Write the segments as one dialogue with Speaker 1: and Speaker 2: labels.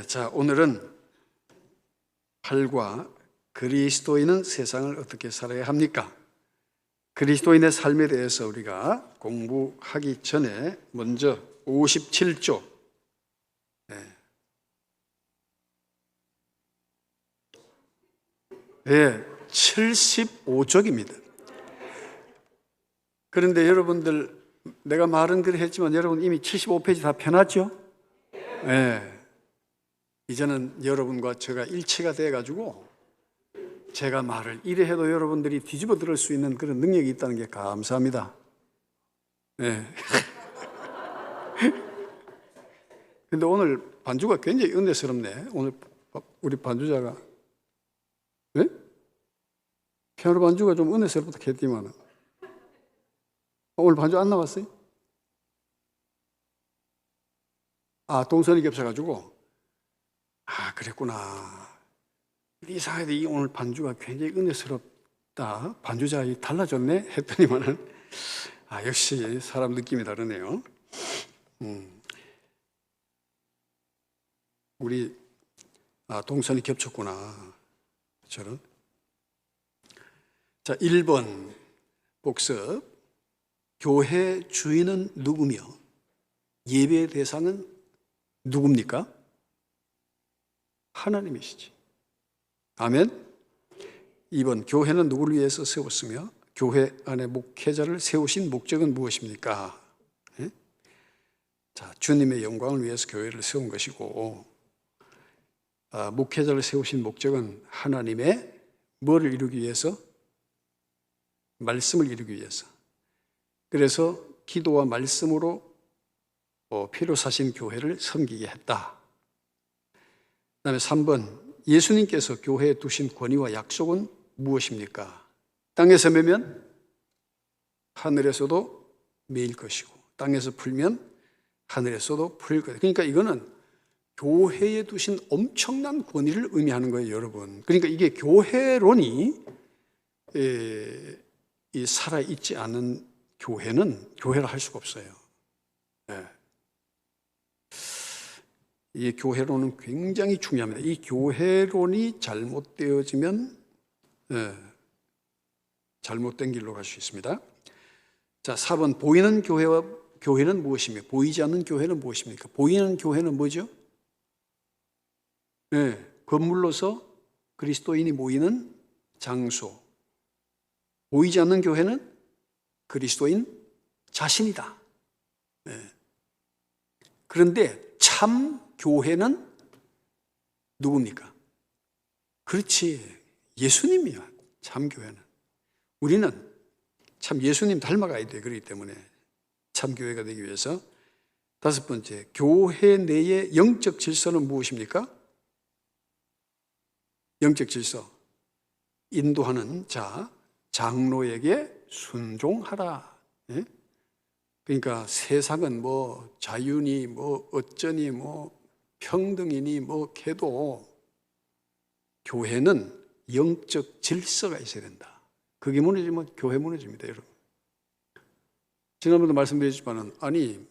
Speaker 1: 자, 오늘은 8과 그리스도인은 세상을 어떻게 살아야 합니까? 그리스도인의 삶에 대해서 우리가 공부하기 전에 먼저 57조 75쪽입니다. 그런데 여러분들, 내가 말은 그래 했지만 여러분 이미 75페이지 다 펴놨죠? 이제는 여러분과 제가 일치가 돼가지고 제가 말을 이래 해도 여러분들이 뒤집어 들을 수 있는 그런 능력이 있다는 게 감사합니다. 근데 오늘 반주가 굉장히 은혜스럽네. 오늘 우리 반주자가 피아노 반주가 좀 은혜스럽다 했지만 오늘 반주 안 나왔어요? 동선이 겹쳐가지고 그랬구나. 이상하게 오늘 반주가 굉장히 은혜스럽다, 반주자가 달라졌네 했더니만은 역시 사람 느낌이 다르네요. 우리 동선이 겹쳤구나. 저는. 자, 1번 복습. 교회 주인은 누구며 예배의 대상은 누굽니까? 하나님이시지. 아멘. 2번 교회는 누구를 위해서 세웠으며 교회 안에 목회자를 세우신 목적은 무엇입니까? 자, 주님의 영광을 위해서 교회를 세운 것이고, 목회자를 세우신 목적은 하나님의 뭐를 이루기 위해서? 말씀을 이루기 위해서. 그래서 기도와 말씀으로 피로 사신 교회를 섬기게 했다. 그 다음에 3번, 예수님께서 교회에 두신 권위와 약속은 무엇입니까? 땅에서 매면 하늘에서도 매일 것이고, 땅에서 풀면 하늘에서도 풀 것이고. 그러니까 이거는 교회에 두신 엄청난 권위를 의미하는 거예요, 여러분. 그러니까 이게 교회론이 살아있지 않은 교회는 교회를 할 수가 없어요. 이 교회론은 굉장히 중요합니다. 이 교회론이 잘못되어지면 잘못된 길로 갈 수 있습니다. 자, 4번 보이는 교회는 무엇이며 보이지 않는 교회는 무엇입니까? 보이는 교회는 뭐죠? 건물로서 그리스도인이 모이는 장소. 보이지 않는 교회는 그리스도인 자신이다. 그런데 참 교회는 누굽니까? 그렇지, 예수님이야. 참 교회는. 우리는 참 예수님 닮아가야 돼. 그렇기 때문에 참 교회가 되기 위해서. 5번째, 교회 내의 영적 질서는 무엇입니까? 영적 질서. 인도하는 자, 장로에게 순종하라. 그러니까 세상은 뭐 자유니 뭐 어쩌니 뭐 평등이니 뭐 걔도 교회는 영적 질서가 있어야 된다. 그게 무너지면 교회 무너집니다, 여러분. 지난번에도 말씀드렸지만은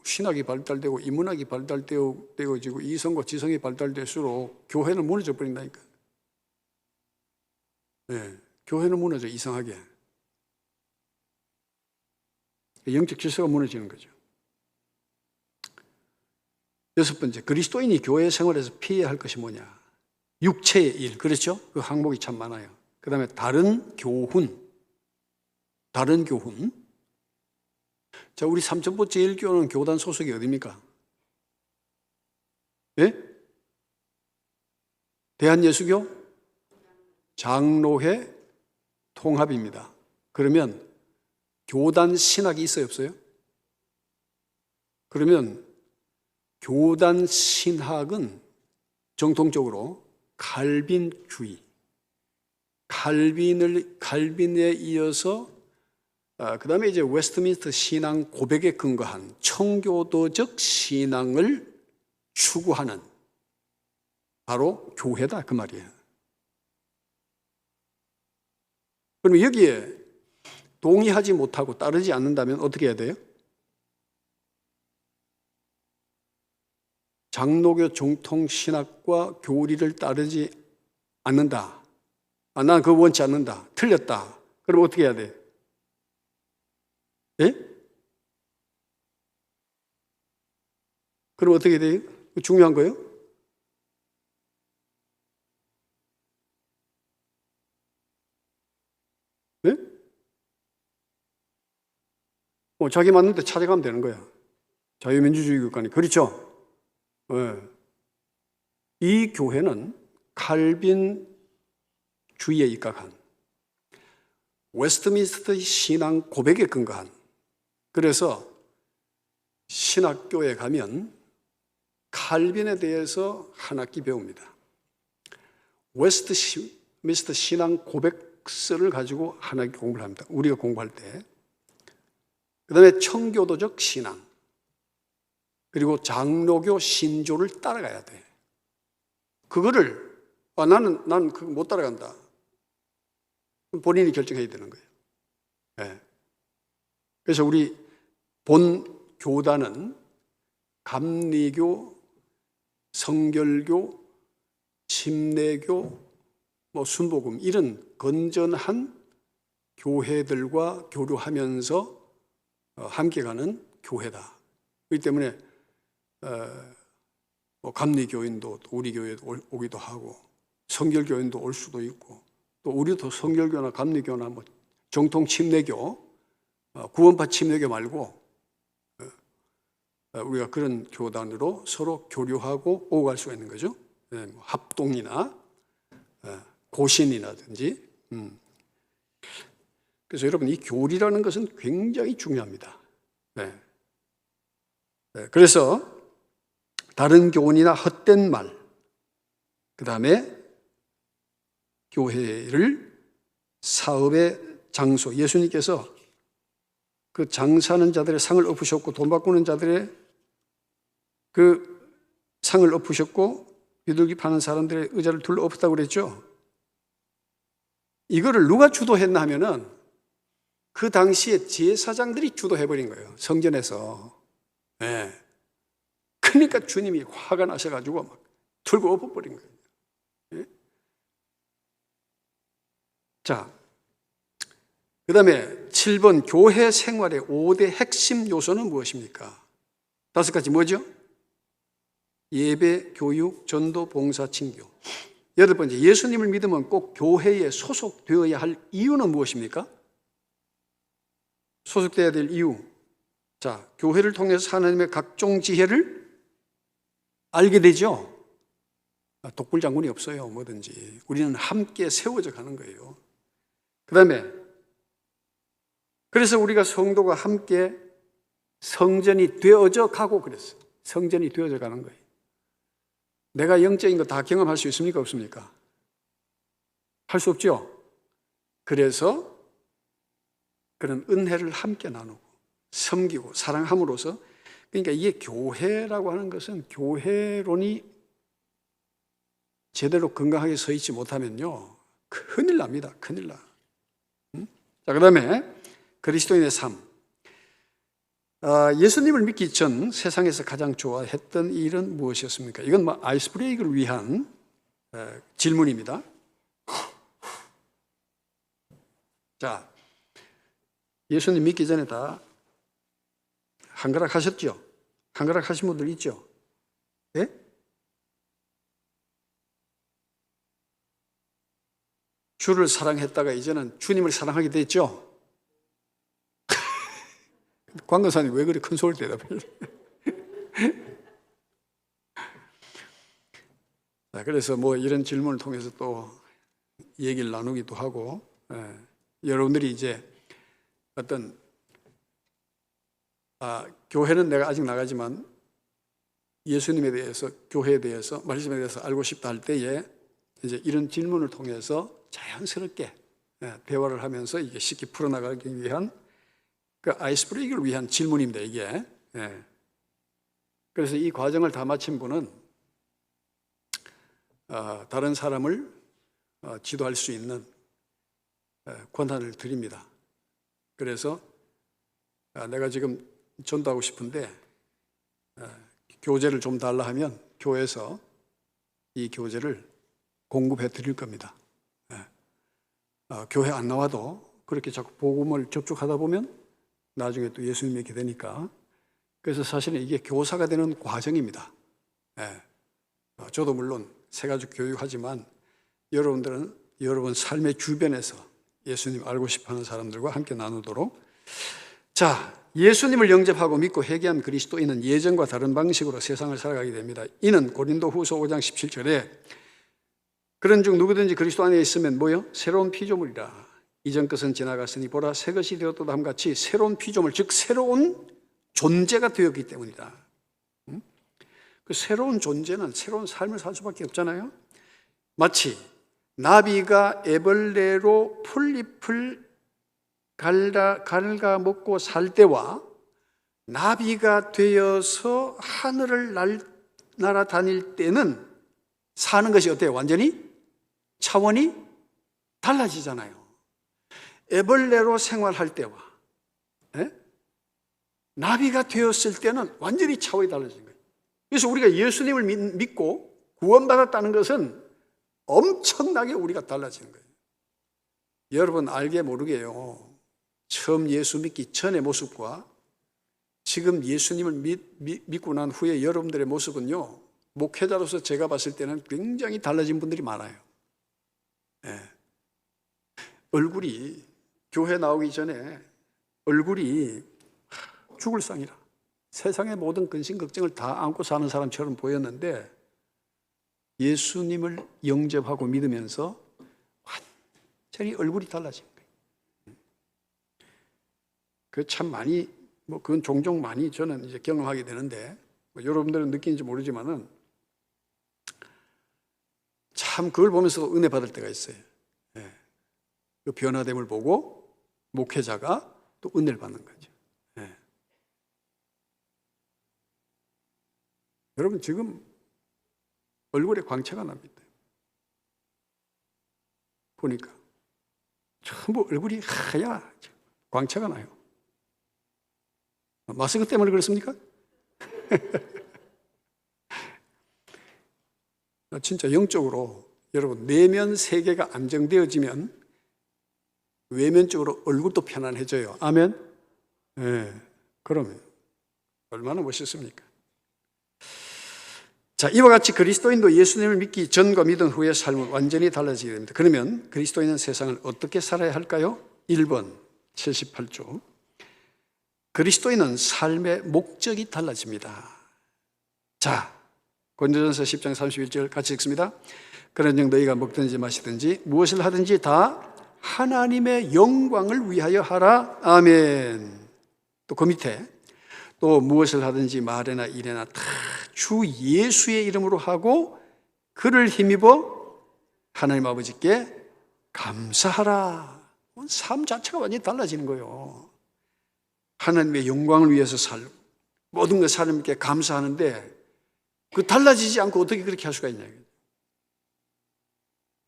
Speaker 1: 신학이 발달되고 인문학이 발달되어지고 이성과 지성이 발달될수록 교회는 무너져 버린다니까. 교회는 무너져, 이상하게. 영적 질서가 무너지는 거죠. 6번째, 그리스도인이 교회 생활에서 피해야 할 것이 뭐냐? 육체의 일, 그렇죠? 그 항목이 참 많아요. 그 다음에 다른 교훈. 자, 우리 삼천포제일교회는 교단 소속이 어디입니까? 대한예수교 장로회 통합입니다. 그러면 교단 신학이 있어요, 없어요? 그러면 교단 신학은 정통적으로 칼빈주의, 칼빈에 이어서 그 다음에 이제 웨스트민스터 신앙 고백에 근거한 청교도적 신앙을 추구하는 바로 교회다, 그 말이에요. 그러면 여기에 동의하지 못하고 따르지 않는다면 어떻게 해야 돼요? 장로교 정통 신학과 교리를 따르지 않는다. 난 그거 원치 않는다. 틀렸다. 그럼 어떻게 해야 돼? 예? 그럼 어떻게 돼요? 중요한 거예요? 예? 자기 맞는데 찾아가면 되는 거야. 자유민주주의 국가니. 그렇죠? 예. 이 교회는 칼빈주의에 입각한 웨스트민스터 신앙 고백에 근거한, 그래서 신학교에 가면 칼빈에 대해서 한 학기 배웁니다. 웨스트민스터 신앙 고백서를 가지고 한 학기 공부를 합니다. 우리가 공부할 때. 그 다음에 청교도적 신앙, 그리고 장로교 신조를 따라가야 돼. 그거를 나는 그거 못 따라간다. 본인이 결정해야 되는 거예요. 네. 그래서 우리 본 교단은 감리교, 성결교, 침례교, 순복음 이런 건전한 교회들과 교류하면서 함께 가는 교회다. 그렇기 때문에 감리교인도 우리 교회에 오기도 하고, 성결교인도 올 수도 있고, 또 우리도 성결교나 감리교나 정통 침례교, 구원파 침례교 말고 우리가 그런 교단으로 서로 교류하고 오갈 수가 있는 거죠. 합동이나 고신이라든지. 그래서 여러분, 이 교리라는 것은 굉장히 중요합니다. 그래서 다른 교훈이나 헛된 말, 그 다음에 교회를 사업의 장소, 예수님께서 그 장사하는 자들의 상을 엎으셨고 돈 바꾸는 자들의 그 상을 엎으셨고 비둘기 파는 사람들의 의자를 둘러 엎었다고 그랬죠. 이거를 누가 주도했나 하면은 그 당시에 제사장들이 주도해버린 거예요. 성전에서. 네. 그러니까 주님이 화가 나셔가지고 막 들고 엎어버린 거예요. 네? 자, 그 다음에 7번 교회 생활의 5대 핵심 요소는 무엇입니까? 5가지 뭐죠? 예배, 교육, 전도, 봉사, 친교. 8번째, 예수님을 믿으면 꼭 교회에 소속되어야 할 이유는 무엇입니까? 소속되어야 될 이유. 자, 교회를 통해서 하나님의 각종 지혜를 알게 되죠. 독불장군이 없어요, 뭐든지. 우리는 함께 세워져 가는 거예요. 그 다음에 그래서 우리가 성도가 함께 성전이 되어져 가고 그랬어요. 성전이 되어져 가는 거예요. 내가 영적인 거 다 경험할 수 있습니까? 없습니까? 할 수 없죠? 그래서 그런 은혜를 함께 나누고 섬기고 사랑함으로써, 그러니까 이게 교회라고 하는 것은 교회론이 제대로 건강하게 서 있지 못하면요, 큰일 납니다. 큰일 나. 자, 그 다음에 그리스도인의 삶. 예수님을 믿기 전 세상에서 가장 좋아했던 일은 무엇이었습니까? 이건 아이스 브레이크를 위한 질문입니다. 자, 예수님 믿기 전에 다 한가락 하셨죠? 한가락 하신 분들 있죠? 예? 주를 사랑했다가 이제는 주님을 사랑하게 됐죠? 광근사님 왜 그리 큰 소리 대답해요? 그래서 이런 질문을 통해서 또 얘기를 나누기도 하고, 여러분들이 이제 어떤 교회는 내가 아직 나가지만 예수님에 대해서, 교회에 대해서, 말씀에 대해서 알고 싶다 할 때에 이제 이런 질문을 통해서 자연스럽게 대화를 하면서 이게 쉽게 풀어나가기 위한 그 아이스 브레이크를 위한 질문입니다, 이게. 그래서 이 과정을 다 마친 분은 다른 사람을 지도할 수 있는 권한을 드립니다. 그래서 내가 지금 전도하고 싶은데 교재를 좀 달라 하면 교회에서 이 교재를 공급해 드릴 겁니다. 교회 안 나와도 그렇게 자꾸 복음을 접촉하다 보면 나중에 또 예수님 믿게 되니까. 그래서 사실은 이게 교사가 되는 과정입니다. 저도 물론 새가족 교육하지만 여러분들은 여러분 삶의 주변에서 예수님 알고 싶어하는 사람들과 함께 나누도록. 자, 예수님을 영접하고 믿고 회개한 그리스도인은 예전과 다른 방식으로 세상을 살아가게 됩니다. 이는 고린도후서 5장 17절에 그런 중 누구든지 그리스도 안에 있으면 뭐요? 새로운 피조물이라. 이전 것은 지나갔으니 보라 새 것이 되었도다 함같이 새로운 피조물, 즉 새로운 존재가 되었기 때문이다. 그 새로운 존재는 새로운 삶을 살 수밖에 없잖아요. 마치 나비가 애벌레로 풀잎을 갉아 먹고 살 때와 나비가 되어서 하늘을 날아다닐 때는 사는 것이 어때요? 완전히 차원이 달라지잖아요. 애벌레로 생활할 때와 나비가 되었을 때는 완전히 차원이 달라진 거예요. 그래서 우리가 예수님을 믿고 구원받았다는 것은 엄청나게 우리가 달라지는 거예요. 여러분 알게 모르게요. 처음 예수 믿기 전의 모습과 지금 예수님을 믿고 난 후에 여러분들의 모습은요, 목회자로서 제가 봤을 때는 굉장히 달라진 분들이 많아요. 얼굴이, 교회 나오기 전에 얼굴이 죽을 상이라 세상의 모든 근심 걱정을 다 안고 사는 사람처럼 보였는데 예수님을 영접하고 믿으면서 완전히 얼굴이 달라진 거예요. 그 참 많이, 그건 종종 많이 저는 이제 경험하게 되는데, 여러분들은 느끼는지 모르지만은, 참 그걸 보면서도 은혜 받을 때가 있어요. 그 변화됨을 보고, 목회자가 또 은혜를 받는 거죠. 여러분, 지금 얼굴에 광채가 납니다. 보니까. 전부 얼굴이 하얗, 광채가 나요. 마스크 때문에 그렇습니까? 진짜 영적으로 여러분 내면 세계가 안정되어지면 외면적으로 얼굴도 편안해져요. 아멘? 그러면 얼마나 멋있습니까? 자, 이와 같이 그리스도인도 예수님을 믿기 전과 믿은 후의 삶은 완전히 달라지게 됩니다. 그러면 그리스도인은 세상을 어떻게 살아야 할까요? 1번 78조. 그리스도인은 삶의 목적이 달라집니다. 자, 고린도전서 10장 31절 같이 읽습니다. 그런즉 너희가 먹든지 마시든지 무엇을 하든지 다 하나님의 영광을 위하여 하라. 아멘. 또 그 밑에 또 무엇을 하든지 말이나 일이나 다 주 예수의 이름으로 하고 그를 힘입어 하나님 아버지께 감사하라. 삶 자체가 완전히 달라지는 거예요. 하나님의 영광을 위해서 살고 모든 것 하나님께 감사하는데 그 달라지지 않고 어떻게 그렇게 할 수가 있냐.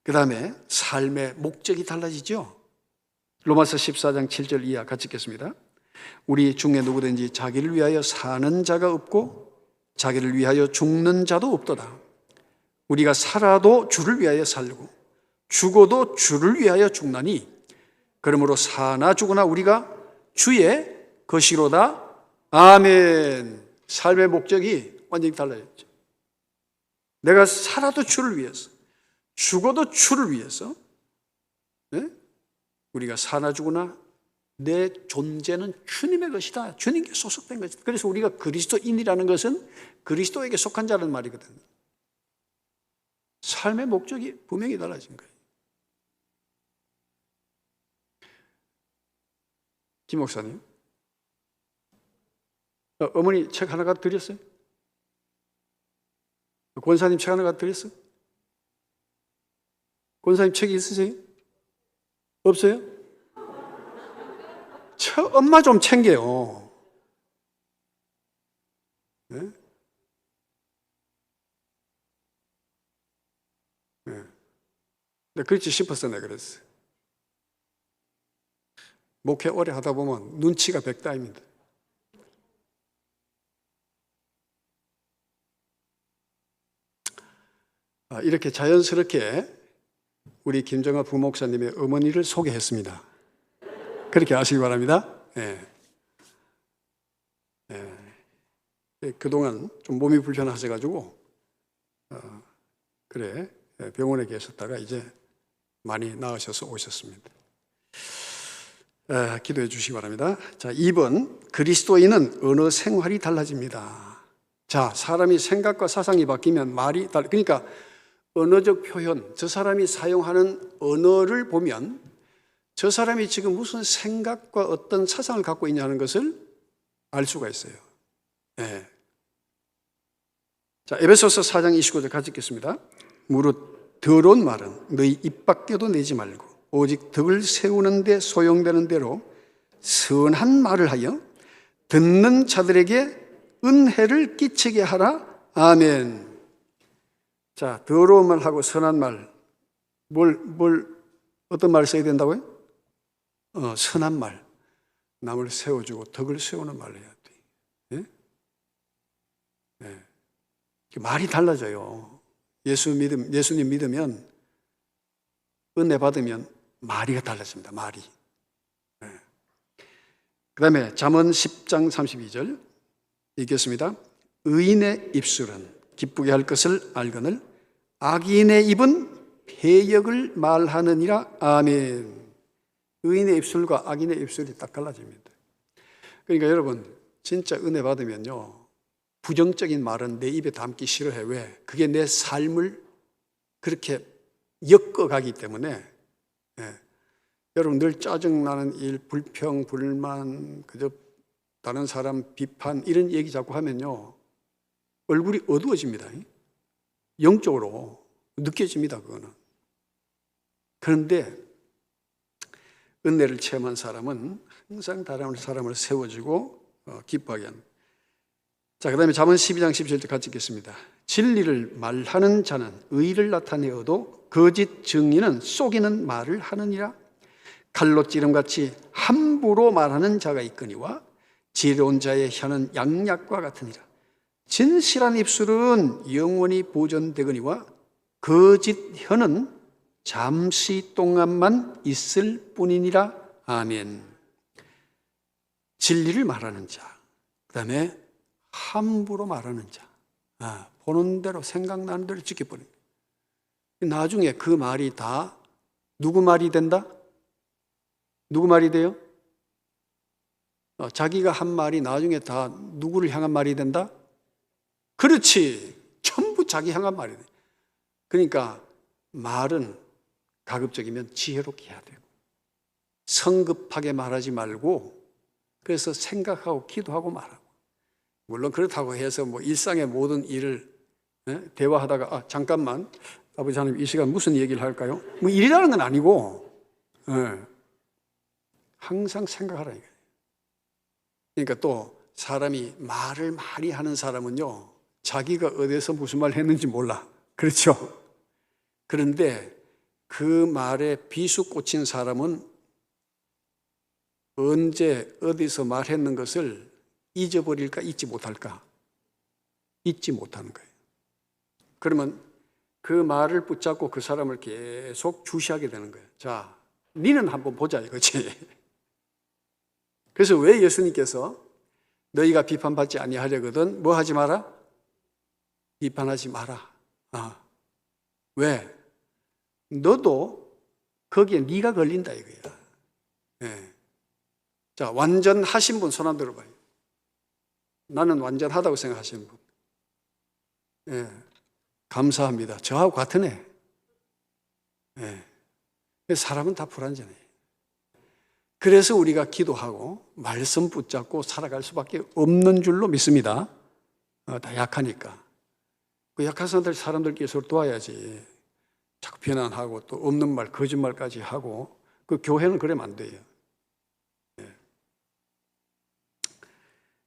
Speaker 1: 그 다음에 삶의 목적이 달라지죠. 로마서 14장 7절 이하 같이 읽겠습니다. 우리 중에 누구든지 자기를 위하여 사는 자가 없고 자기를 위하여 죽는 자도 없도다. 우리가 살아도 주를 위하여 살고 죽어도 주를 위하여 죽나니 그러므로 사나 죽으나 우리가 주의 것이로다. 아멘. 삶의 목적이 완전히 달라졌죠. 내가 살아도 주를 위해서, 죽어도 주를 위해서, 우리가 사나 죽으나 내 존재는 주님의 것이다. 주님께 소속된 것이다. 그래서 우리가 그리스도인이라는 것은 그리스도에게 속한 자라는 말이거든요. 삶의 목적이 분명히 달라진 거예요. 김 목사님, 어머니 책 하나 갖다 드렸어요? 권사님 책 하나 갖다 드렸어요? 권사님 책이 있으세요? 없어요? 엄마 좀 챙겨요. 네? 네. 그렇지 싶어서 내가 그랬어요. 목회 오래 하다 보면 눈치가 백다입니다. 이렇게 자연스럽게 우리 김정아 부목사님의 어머니를 소개했습니다. 그렇게 아시기 바랍니다. 예. 예. 그동안 좀 몸이 불편하셔가지고 그래 병원에 계셨다가 이제 많이 나으셔서 오셨습니다. 기도해 주시기 바랍니다. 자, 2번, 그리스도인은 언어 생활이 달라집니다. 자, 사람이 생각과 사상이 바뀌면 말이 그러니까 언어적 표현, 저 사람이 사용하는 언어를 보면 저 사람이 지금 무슨 생각과 어떤 사상을 갖고 있냐는 것을 알 수가 있어요. 네. 자, 에베소서 4장 29절 같이 읽겠습니다. 무릇 더러운 말은 너희 입 밖에도 내지 말고 오직 덕을 세우는 데 소용되는 대로 선한 말을 하여 듣는 자들에게 은혜를 끼치게 하라. 아멘. 자, 더러운 말하고 선한 말, 어떤 말을 써야 된다고요? 선한 말. 남을 세워주고 덕을 세우는 말을 해야 돼. 예? 네. 말이 달라져요. 예수님 믿으면, 은혜 받으면 말이 달라집니다. 말이. 네. 그 다음에 잠언 10장 32절 읽겠습니다. 의인의 입술은 기쁘게 할 것을 알거늘 악인의 입은 패역을 말하느니라. 아멘. 의인의 입술과 악인의 입술이 딱 갈라집니다. 그러니까 여러분 진짜 은혜 받으면요 부정적인 말은 내 입에 담기 싫어해. 왜? 그게 내 삶을 그렇게 엮어가기 때문에. 예. 여러분 늘 짜증나는 일, 불평, 불만, 그저 다른 사람 비판 이런 얘기 자꾸 하면요 얼굴이 어두워집니다. 영적으로 느껴집니다. 그거는. 그런데 은혜를 체험한 사람은 항상 다른 사람을 세워주고 기뻐하게 합니다. 자, 그 다음에 잠언 12장 17절 같이 읽겠습니다. 진리를 말하는 자는 의를 나타내어도 거짓 증인은 속이는 말을 하느니라. 칼로 찌름같이 함부로 말하는 자가 있거니와 지혜로운 자의 혀는 양약과 같으니라. 진실한 입술은 영원히 보존되거니와 거짓 혀는 잠시 동안만 있을 뿐이니라. 아멘. 진리를 말하는 자, 그 다음에 함부로 말하는 자, 보는 대로 생각나는 대로 지켜버립니다. 나중에 그 말이 다 누구 말이 된다? 누구 말이 돼요? 자기가 한 말이 나중에 다 누구를 향한 말이 된다? 그렇지. 전부 자기 향한 말이 돼. 그러니까 말은 가급적이면 지혜롭게 해야 되고 성급하게 말하지 말고 그래서 생각하고 기도하고 말하고 물론 그렇다고 해서 뭐 일상의 모든 일을 대화하다가 잠깐만 아버지 하나님 이 시간 무슨 얘기를 할까요? 뭐 일이라는 건 아니고 항상 생각하라 이거예요. 그러니까 또 사람이 말을 많이 하는 사람은요 자기가 어디서 무슨 말 했는지 몰라. 그렇죠? 그런데 그 말에 비수 꽂힌 사람은 언제 어디서 말했는 것을 잊어버릴까 잊지 못할까? 잊지 못하는 거예요. 그러면 그 말을 붙잡고 그 사람을 계속 주시하게 되는 거예요. 자, 니는 한번 보자 이거지. 그래서 왜 예수님께서 너희가 비판받지 아니하려거든 뭐 하지 마라? 비판하지 마라. 왜? 너도 거기에 네가 걸린다 이거야. 네. 자, 완전하신 분 손 한번 들어봐요. 나는 완전하다고 생각하시는 분. 네. 감사합니다. 저하고 같은 애. 네. 사람은 다 불완전해. 그래서 우리가 기도하고 말씀 붙잡고 살아갈 수밖에 없는 줄로 믿습니다. 다 약하니까. 그 약한 사람들끼리 서로 도와야지. 자꾸 비난하고 또 없는 말, 거짓말까지 하고 그 교회는 그러면 안 돼요.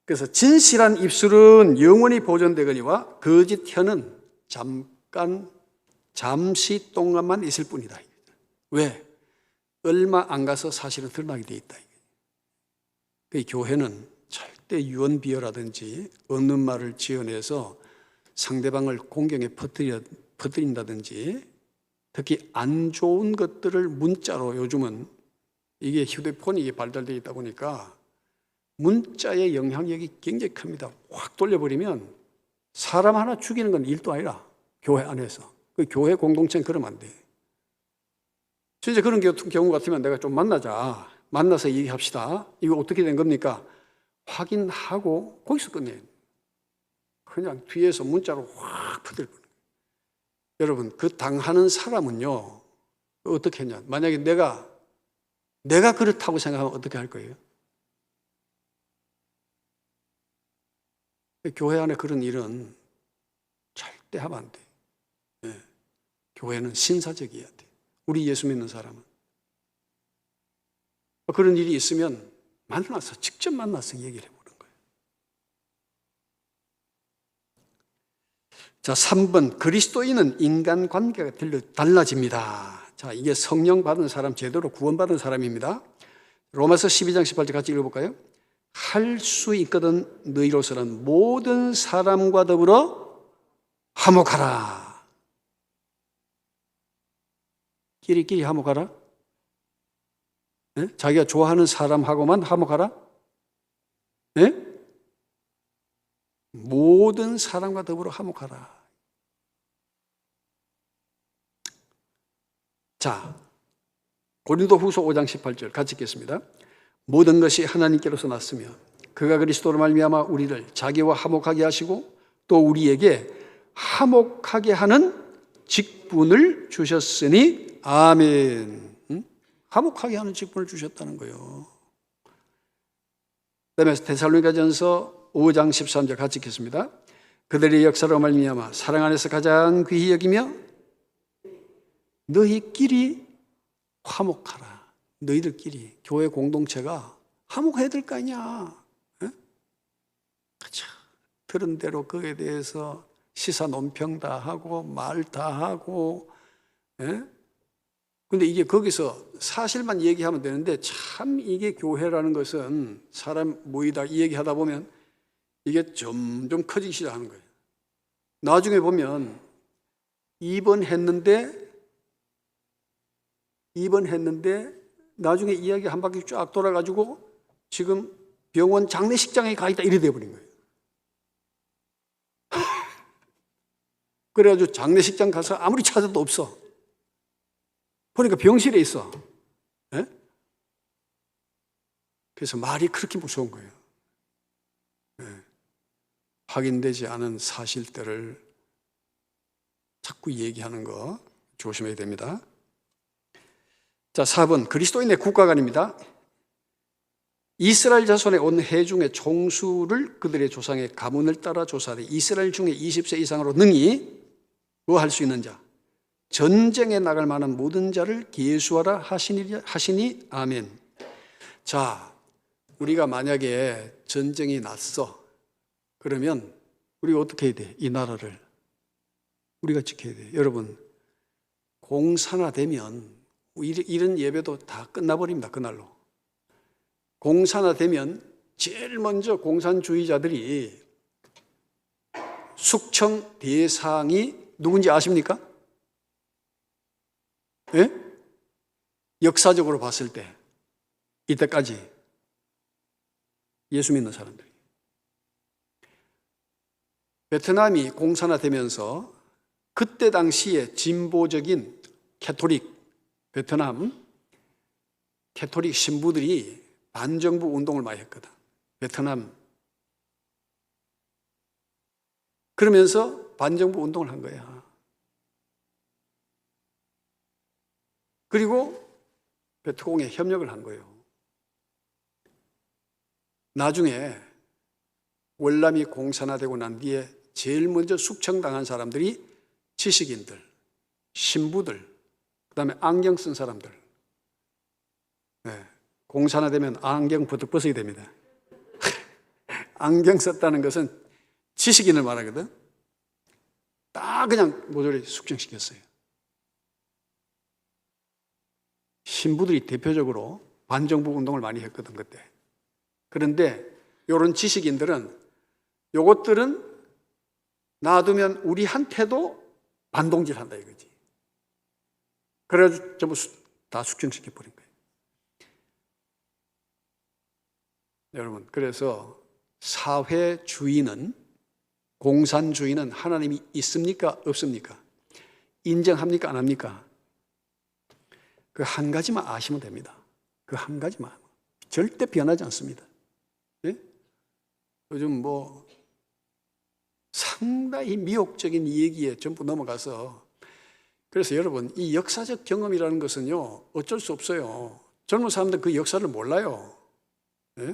Speaker 1: 그래서 진실한 입술은 영원히 보존되거니와 거짓 혀는 잠시 동안만 있을 뿐이다. 왜? 얼마 안 가서 사실은 드러나게 돼 있다. 그 교회는 절대 유언비어라든지 없는 말을 지어내서 상대방을 공경에 퍼뜨려 퍼뜨린다든지, 특히 안 좋은 것들을 문자로, 요즘은 이게 휴대폰이 발달되어 있다 보니까 문자의 영향력이 굉장히 큽니다. 확 돌려버리면 사람 하나 죽이는 건 일도 아니라, 교회 안에서. 그 교회 공동체는 그러면 안 돼. 진짜 그런 경우 같으면 내가 좀 만나서 얘기합시다. 이거 어떻게 된 겁니까? 확인하고 거기서 끝내요. 그냥 뒤에서 문자로 확 퍼뜨려버려요. 여러분, 그 당하는 사람은요, 어떻게 했냐? 만약에 내가 그렇다고 생각하면 어떻게 할 거예요? 교회 안에 그런 일은 절대 하면 안 돼. 네. 교회는 신사적이어야 돼. 우리 예수 믿는 사람은. 그런 일이 있으면 직접 만나서 얘기를 해보는 거예요. 자, 3번. 그리스도인은 인간관계가 달라집니다. 자, 이게 성령 받은 사람, 제대로 구원받은 사람입니다. 로마서 12장 18절 같이 읽어볼까요? 할 수 있거든 너희로서는 모든 사람과 더불어 화목하라. 끼리끼리 화목하라? 네? 자기가 좋아하는 사람하고만 화목하라? 네? 모든 사람과 더불어 화목하라. 자, 고린도후서 5장 18절 같이 읽겠습니다. 모든 것이 하나님께로서 났으며 그가 그리스도로 말미암아 우리를 자기와 화목하게 하시고 또 우리에게 화목하게 하는 직분을 주셨으니 아멘. 화목하게 하는 직분을 주셨다는 거예요. 그 다음에 데살로니가전서 5장 13절 같이 읽겠습니다. 그들의 역사로 말미암아 사랑 안에서 가장 귀히 여기며 너희끼리 화목하라. 너희들끼리 교회 공동체가 화목해야 될 거 아니야. 그렇죠. 들은 대로 그에 대해서 시사 논평 다 하고 말 다 하고. 근데 이게 거기서 사실만 얘기하면 되는데 참 이게 교회라는 것은 사람 모이다 이 얘기하다 보면 이게 점점 커지기 시작하는 거예요. 나중에 보면 입원했는데 나중에 이야기 한 바퀴 쫙 돌아가지고 지금 병원 장례식장에 가 있다 이래 돼버린 거예요. 그래가지고 장례식장 가서 아무리 찾아도 없어. 보니까 병실에 있어. 네? 그래서 말이 그렇게 무서운 거예요. 네. 확인되지 않은 사실들을 자꾸 얘기하는 거 조심해야 됩니다. 자, 4번 그리스도인의 국가관입니다. 이스라엘 자손의 온 회중의 총수를 그들의 조상의 가문을 따라 조사하되 이스라엘 중에 20세 이상으로 능히 뭐 할 수 있는 자, 전쟁에 나갈 만한 모든 자를 계수하라 하시니 아멘. 자, 우리가 만약에 전쟁이 났어. 그러면 우리가 어떻게 해야 돼? 이 나라를 우리가 지켜야 돼. 여러분, 공산화되면 이런 예배도 다 끝나버립니다. 그날로. 공산화되면 제일 먼저 공산주의자들이 숙청 대상이 누군지 아십니까? 예? 역사적으로 봤을 때 이때까지 예수 믿는 사람들. 베트남이 공산화되면서 그때 당시에 진보적인 베트남 캐토릭 신부들이 반정부 운동을 많이 했거든. 베트남. 그러면서 반정부 운동을 한 거야. 그리고 베트공에 협력을 한 거예요. 나중에 월남이 공산화되고 난 뒤에 제일 먼저 숙청당한 사람들이 지식인들, 신부들, 그 다음에 안경 쓴 사람들. 네. 공산화되면 안경 부득 벗어야 됩니다. 안경 썼다는 것은 지식인을 말하거든. 다 그냥 모조리 숙청시켰어요. 신부들이 대표적으로 반정부 운동을 많이 했거든 그때. 그런데 이런 지식인들은 요것들은 놔두면 우리한테도 반동질한다 이거지. 그래가지고 전부 다 숙청시켜버린 거예요. 여러분, 그래서 사회주의는, 공산주의는 하나님이 있습니까? 없습니까? 인정합니까? 안 합니까? 그 한 가지만 아시면 됩니다. 그 한 가지만. 절대 변하지 않습니다. 네? 요즘 뭐 상당히 미혹적인 얘기에 전부 넘어가서, 그래서 여러분, 이 역사적 경험이라는 것은요, 어쩔 수 없어요. 젊은 사람들은 그 역사를 몰라요. 네?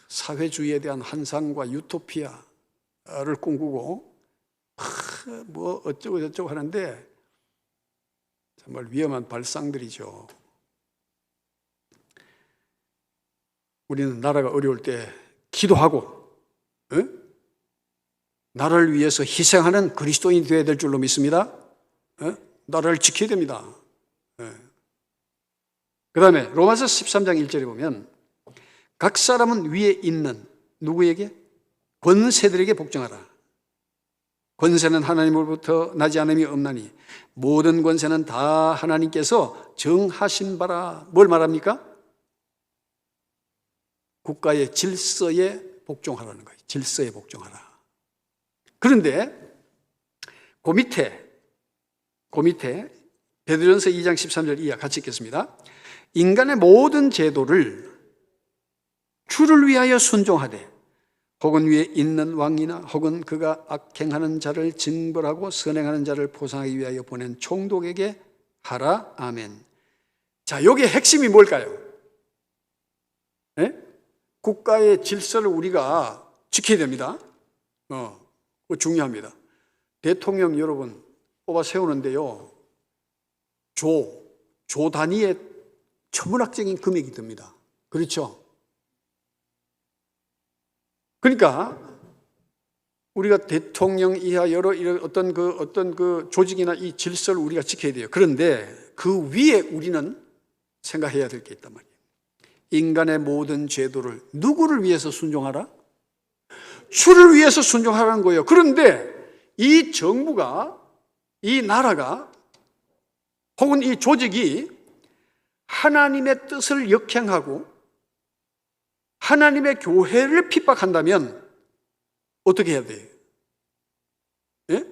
Speaker 1: 사회주의에 대한 환상과 유토피아를 꿈꾸고 뭐 어쩌고 저쩌고 하는데 정말 위험한 발상들이죠. 우리는 나라가 어려울 때 기도하고 나라를 위해서 희생하는 그리스도인이 되어야 될 줄로 믿습니다. 나라를 지켜야 됩니다. 그 다음에 로마서 13장 1절에 보면 각 사람은 위에 있는 누구에게? 권세들에게 복종하라. 권세는 하나님으로부터 나지 않음이 없나니 모든 권세는 다 하나님께서 정하신 바라. 뭘 말합니까? 국가의 질서에 복종하라는 거예요. 질서에 복종하라. 그런데 그 밑에 베드로전서 2장 13절 이하 같이 읽겠습니다. 인간의 모든 제도를 주를 위하여 순종하되 혹은 위에 있는 왕이나 혹은 그가 악행하는 자를 징벌하고 선행하는 자를 보상하기 위하여 보낸 총독에게 하라. 아멘. 자, 여기에 핵심이 뭘까요? 네? 국가의 질서를 우리가 지켜야 됩니다. 그거 중요합니다. 대통령 여러분 뽑아 세우는데요, 조 단위의 천문학적인 금액이 듭니다. 그렇죠? 그러니까 우리가 대통령 이하 여러 어떤 그 조직이나 이 질서를 우리가 지켜야 돼요. 그런데 그 위에 우리는 생각해야 될 게 있단 말이에요. 인간의 모든 제도를 누구를 위해서 순종하라? 주를 위해서 순종하라는 거예요. 그런데 이 정부가, 이 나라가 혹은 이 조직이 하나님의 뜻을 역행하고 하나님의 교회를 핍박한다면 어떻게 해야 돼요? 예?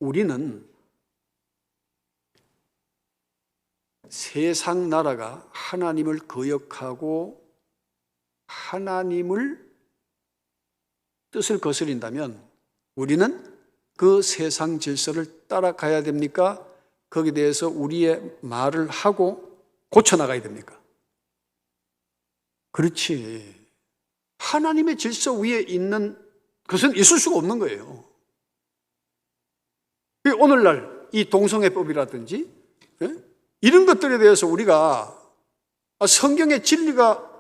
Speaker 1: 우리는 세상 나라가 하나님을 거역하고 하나님을 뜻을 거스린다면 우리는 그 세상 질서를 따라가야 됩니까? 거기에 대해서 우리의 말을 하고 고쳐나가야 됩니까? 그렇지. 하나님의 질서 위에 있는 것은 있을 수가 없는 거예요. 오늘날 이 동성애법이라든지 이런 것들에 대해서 우리가 성경의 진리가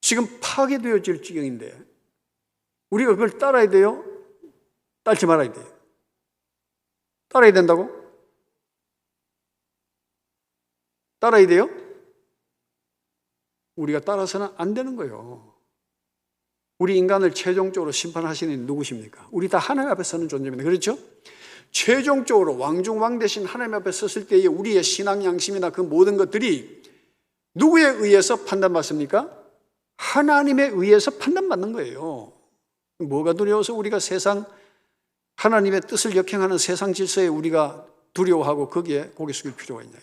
Speaker 1: 지금 파괴되어질 지경인데 우리가 그걸 따라야 돼요? 따르지 말아야 돼요? 따라야 된다고? 따라야 돼요? 우리가 따라서는 안 되는 거예요. 우리 인간을 최종적으로 심판하시는 누구십니까? 우리 다 하나님 앞에 서는 존재입니다. 그렇죠? 최종적으로 왕중왕 대신 하나님 앞에 섰을 때의 우리의 신앙 양심이나 그 모든 것들이 누구에 의해서 판단받습니까? 하나님에 의해서 판단받는 거예요. 뭐가 두려워서 우리가 세상 하나님의 뜻을 역행하는 세상 질서에 우리가 두려워하고 거기에 고개 숙일 필요가 있냐.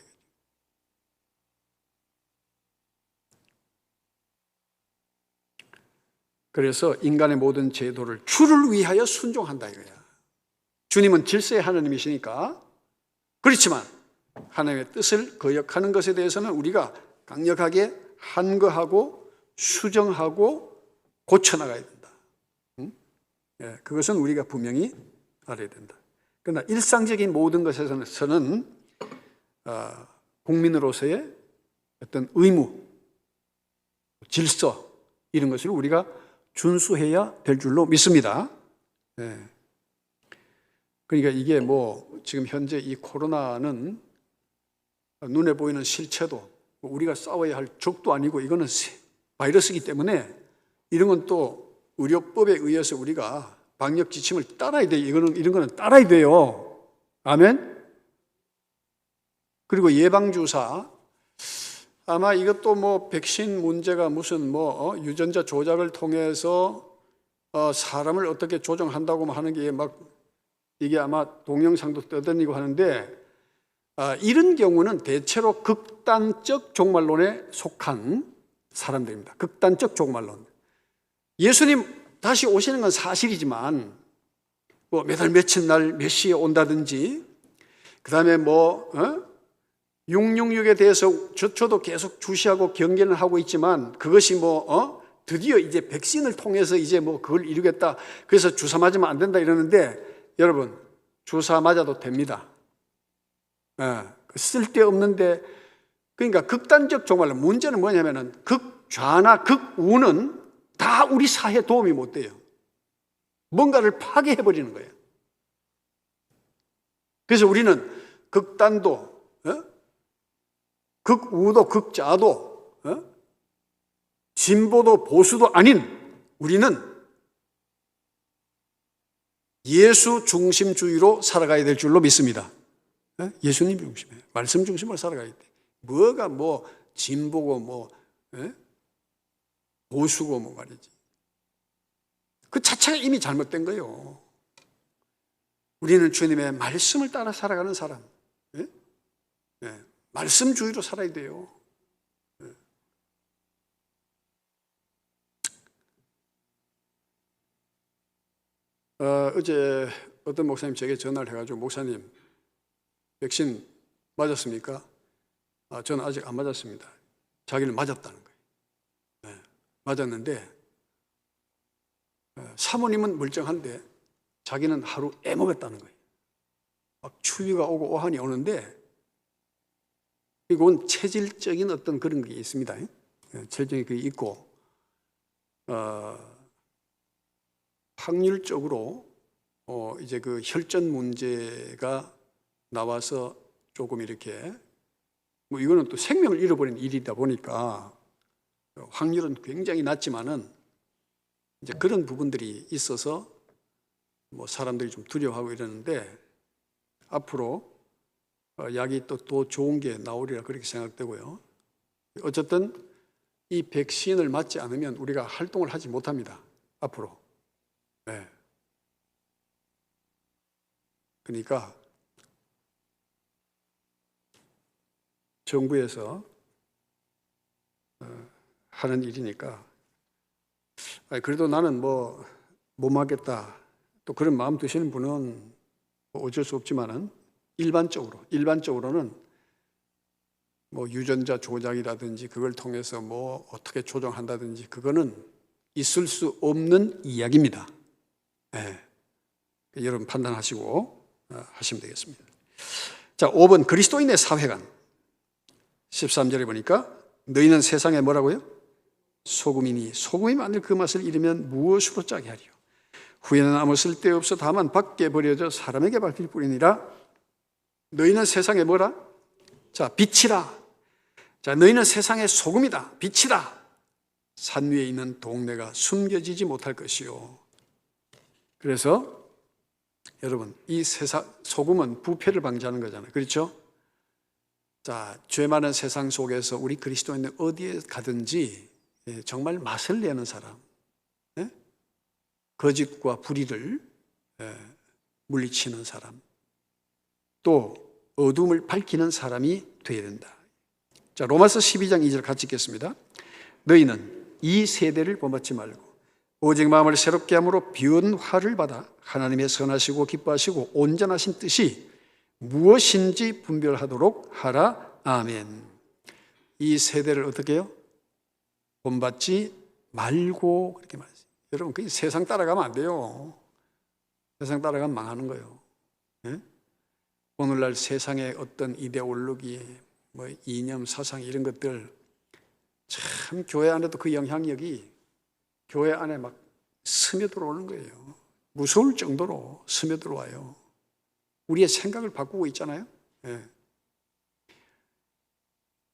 Speaker 1: 그래서 인간의 모든 제도를 주를 위하여 순종한다 이거야. 주님은 질서의 하나님이시니까. 그렇지만 하나님의 뜻을 거역하는 것에 대해서는 우리가 강력하게 한거하고 수정하고 고쳐나가야 된다. 그것은 우리가 분명히 알아야 된다. 그러나 일상적인 모든 것에서는 국민으로서의 어떤 의무, 질서 이런 것을 우리가 준수해야 될 줄로 믿습니다. 그러니까 이게 뭐 지금 현재 이 코로나는 눈에 보이는 실체도 우리가 싸워야 할 적도 아니고 이거는 바이러스이기 때문에 이런 건 또 의료법에 의해서 우리가 방역 지침을 따라야 돼요. 이런 거는 따라야 돼요. 아멘? 그리고 예방주사. 아마 이것도 뭐 백신 문제가 무슨 유전자 조작을 통해서 사람을 어떻게 조정한다고 하는 게 막 이게 아마 동영상도 떠다니고 하는데 이런 경우는 대체로 극단적 종말론에 속한 사람들입니다. 극단적 종말론. 예수님 다시 오시는 건 사실이지만 뭐 몇 월 며칠 날 몇 시에 온다든지 그다음에 666에 대해서 저도 계속 주시하고 경계는 하고 있지만 그것이 드디어 이제 백신을 통해서 이제 그걸 이루겠다. 그래서 주사 맞으면 안 된다 이러는데 여러분 주사 맞아도 됩니다. 쓸데없는데 그러니까 극단적 종말론 문제는 뭐냐면은 극좌나 극우는 다 우리 사회에 도움이 못 돼요. 뭔가를 파괴해버리는 거예요. 그래서 우리는 극단도 극우도 극좌도 진보도 보수도 아닌 우리는 예수 중심주의로 살아가야 될 줄로 믿습니다. 예수님 중심에 말씀 중심으로 살아가야 돼. 뭐가 진보고 보수고 말이지. 그 자체가 이미 잘못된 거예요. 우리는 주님의 말씀을 따라 살아가는 사람. 말씀주의로 살아야 돼요. 어제 어떤 목사님 제게 전화를 해가지고 목사님 백신 맞았습니까? 저는 아직 안 맞았습니다. 자기는 맞았다는 거예요. 맞았는데 사모님은 멀쩡한데 자기는 하루 애먹었다는 거예요. 막 추위가 오고 오한이 오는데 이건 체질적인 어떤 그런 게 있습니다. 체질적인 게 있고 확률적으로 이제 그 혈전 문제가 나와서 조금 이렇게 이거는 또 생명을 잃어버린 일이다 보니까 확률은 굉장히 낮지만은 이제 그런 부분들이 있어서 사람들이 좀 두려워하고 이러는데 앞으로 약이 또 좋은 게 나오리라 그렇게 생각되고요. 어쨌든 이 백신을 맞지 않으면 우리가 활동을 하지 못합니다. 앞으로. 그러니까 정부에서 하는 일이니까 그래도 나는 못 맞겠다 또 그런 마음 드시는 분은 어쩔 수 없지만은 일반적으로는 유전자 조작이라든지 그걸 통해서 어떻게 조정한다든지 그거는 있을 수 없는 이야기입니다. 여러분 판단하시고 하시면 되겠습니다. 자, 5번 그리스도인의 사회관 13절에 보니까 너희는 세상에 뭐라고요? 소금이니 소금이 만일 그 맛을 잃으면 무엇으로 짜게 하리요? 후에는 아무 쓸데없어 다만 밖에 버려져 사람에게 밟힐 뿐이니라. 너희는 세상에 뭐라? 자, 빛이라. 자, 너희는 세상의 소금이다. 빛이다. 산 위에 있는 동네가 숨겨지지 못할 것이요. 그래서 여러분 이 세상 소금은 부패를 방지하는 거잖아요. 그렇죠? 자, 죄 많은 세상 속에서 우리 그리스도인은 어디에 가든지 정말 맛을 내는 사람, 거짓과 불의를 물리치는 사람, 또 어둠을 밝히는 사람이 되어야 된다. 자, 로마서 12장 2절 같이 읽겠습니다. 너희는 이 세대를 본받지 말고 오직 마음을 새롭게 함으로 변화를 받아 하나님의 선하시고 기뻐하시고 온전하신 뜻이 무엇인지 분별하도록 하라. 아멘. 이 세대를 어떻게 해요? 본받지 말고 그렇게 말했어요. 여러분 그 세상 따라가면 안 돼요. 세상 따라가면 망하는 거예요. 오늘날 세상의 어떤 이데올로기, 이념, 사상 이런 것들 참 교회 안에도 그 영향력이 교회 안에 막 스며들어오는 거예요. 무서울 정도로 스며들어와요. 우리의 생각을 바꾸고 있잖아요.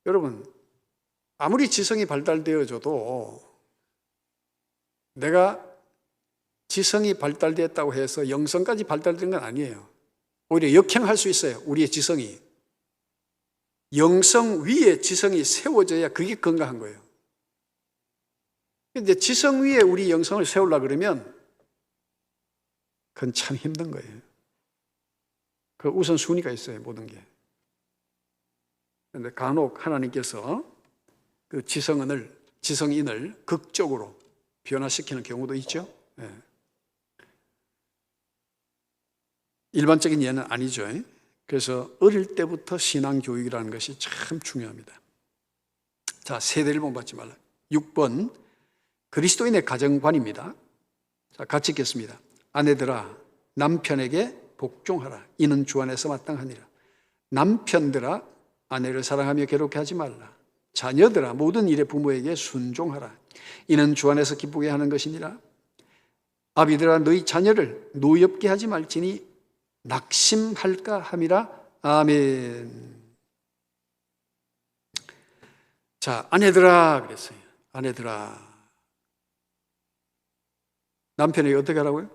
Speaker 1: 여러분 아무리 지성이 발달되어져도 내가 지성이 발달됐다고 해서 영성까지 발달된 건 아니에요. 오히려 역행할 수 있어요. 우리의 지성이. 영성 위에 지성이 세워져야 그게 건강한 거예요. 근데 지성 위에 우리 영성을 세우려고 그러면 그건 참 힘든 거예요. 그 우선순위가 있어요, 모든 게. 그런데 간혹 하나님께서 그 지성인을 극적으로 변화시키는 경우도 있죠. 네. 일반적인 예는 아니죠. 그래서 어릴 때부터 신앙교육이라는 것이 참 중요합니다. 자, 세대를 본받지 말라. 6번, 그리스도인의 가정관입니다. 자, 같이 읽겠습니다. 아내들아, 남편에게 복종하라. 이는 주 안에서 마땅하니라. 남편들아, 아내를 사랑하며 괴롭게 하지 말라. 자녀들아, 모든 일에 부모에게 순종하라. 이는 주 안에서 기쁘게 하는 것이니라. 아비들아, 너희 자녀를 노엽게 하지 말지니 낙심할까 함이라. 아멘. 자, 아내들아 그랬어요. 아내들아. 남편에게 어떻게 하라고요?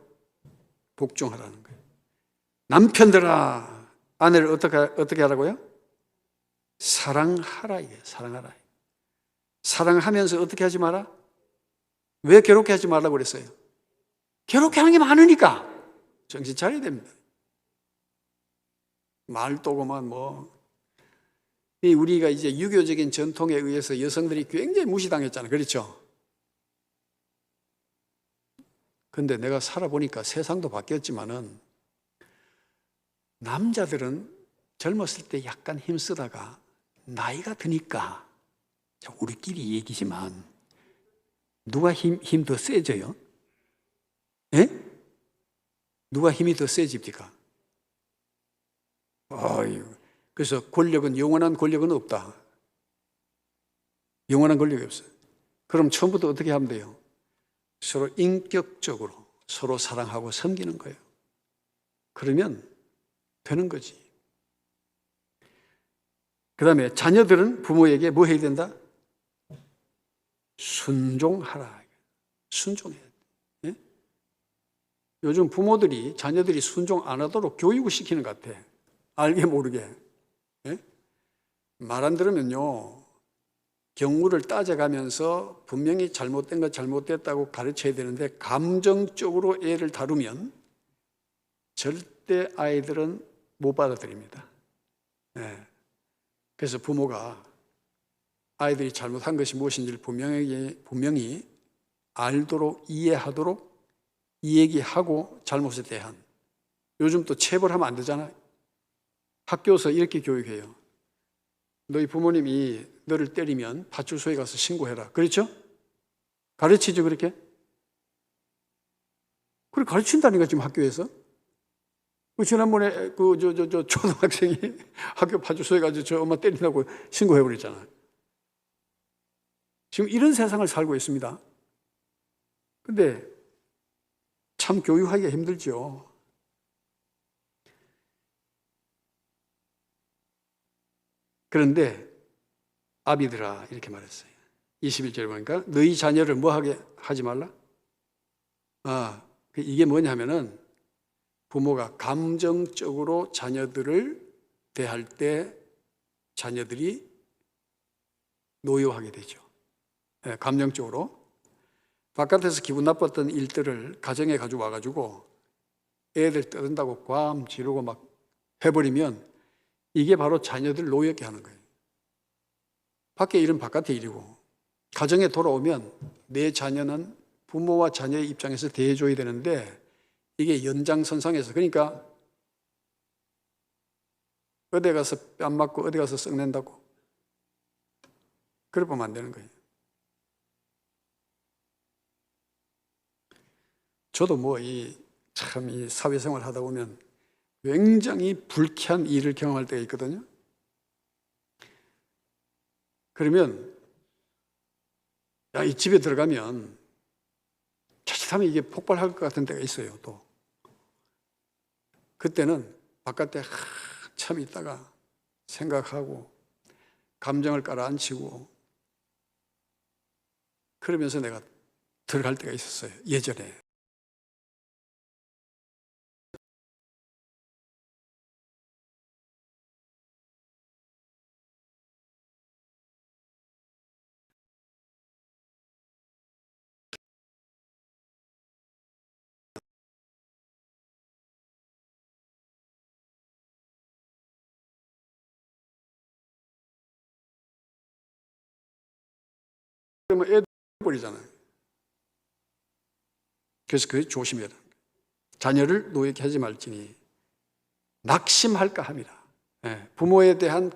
Speaker 1: 복종하라는 거예요. 남편들아, 아내를 어떻게 하라고요? 사랑하라. 이게 사랑하라. 사랑하면서 어떻게 하지 마라? 왜 괴롭게 하지 말라고 그랬어요? 괴롭게 하는 게 많으니까. 정신 차려야 됩니다. 말도고만 우리가 이제 유교적인 전통에 의해서 여성들이 굉장히 무시당했잖아요. 그렇죠? 근데 내가 살아보니까 세상도 바뀌었지만은 남자들은 젊었을 때 약간 힘쓰다가 나이가 드니까 우리끼리 얘기지만 누가 힘 더 세져요? 예? 누가 힘이 더 세집니까? 그래서 영원한 권력은 없다. 영원한 권력이 없어요. 그럼 처음부터 어떻게 하면 돼요? 서로 인격적으로 서로 사랑하고 섬기는 거예요. 그러면 되는 거지. 그 다음에 자녀들은 부모에게 뭐 해야 된다? 순종하라. 순종해야 돼. 예? 요즘 부모들이 자녀들이 순종 안 하도록 교육을 시키는 것 같아. 알게 모르게. 예? 말 안 들으면요, 경우를 따져가면서 분명히 잘못된 거 잘못됐다고 가르쳐야 되는데 감정적으로 애를 다루면 절대 아이들은 못 받아들입니다. 예. 그래서 부모가 아이들이 잘못한 것이 무엇인지를 분명히 알도록 이해하도록 얘기하고 잘못에 대한. 요즘 또 체벌하면 안 되잖아요. 학교에서 이렇게 교육해요. 너희 부모님이 너를 때리면 파출소에 가서 신고해라. 그렇죠? 가르치죠, 그렇게? 그래, 가르친다니까, 지금 학교에서. 지난번에 초등학생이 학교 파출소에 가서 저 엄마 때린다고 신고해버렸잖아요. 지금 이런 세상을 살고 있습니다. 근데 참 교육하기가 힘들죠. 그런데 아비들아 이렇게 말했어요. 21절에 보니까 너희 자녀를 뭐 하게 하지 말라? 이게 뭐냐면은 부모가 감정적으로 자녀들을 대할 때 자녀들이 노여하게 되죠. 네, 감정적으로. 바깥에서 기분 나빴던 일들을 가정에 가지고 와가지고 애들 떠든다고 괌 지르고 막 해버리면 이게 바로 자녀들 노엽게 하는 거예요. 밖에 일은 바깥의 일이고 가정에 돌아오면 내 자녀는 부모와 자녀의 입장에서 대해줘야 되는데 이게 연장선상에서 그러니까 어디 가서 뺨 맞고 어디 가서 썩낸다고 그래 보면 안 되는 거예요. 저도 이 사회생활 하다 보면 굉장히 불쾌한 일을 경험할 때가 있거든요. 그러면 이 집에 들어가면 자칫하면 이게 폭발할 것 같은 때가 있어요. 또 그때는 바깥에 참 있다가 생각하고 감정을 깔아앉히고 그러면서 내가 들어갈 때가 있었어요. 예전에. 그러면 애들 버리잖아요. 그래서 그게 조심해야 돼요. 자녀를 노예케 하지 말지니 낙심할까 함이라. 부모에 대한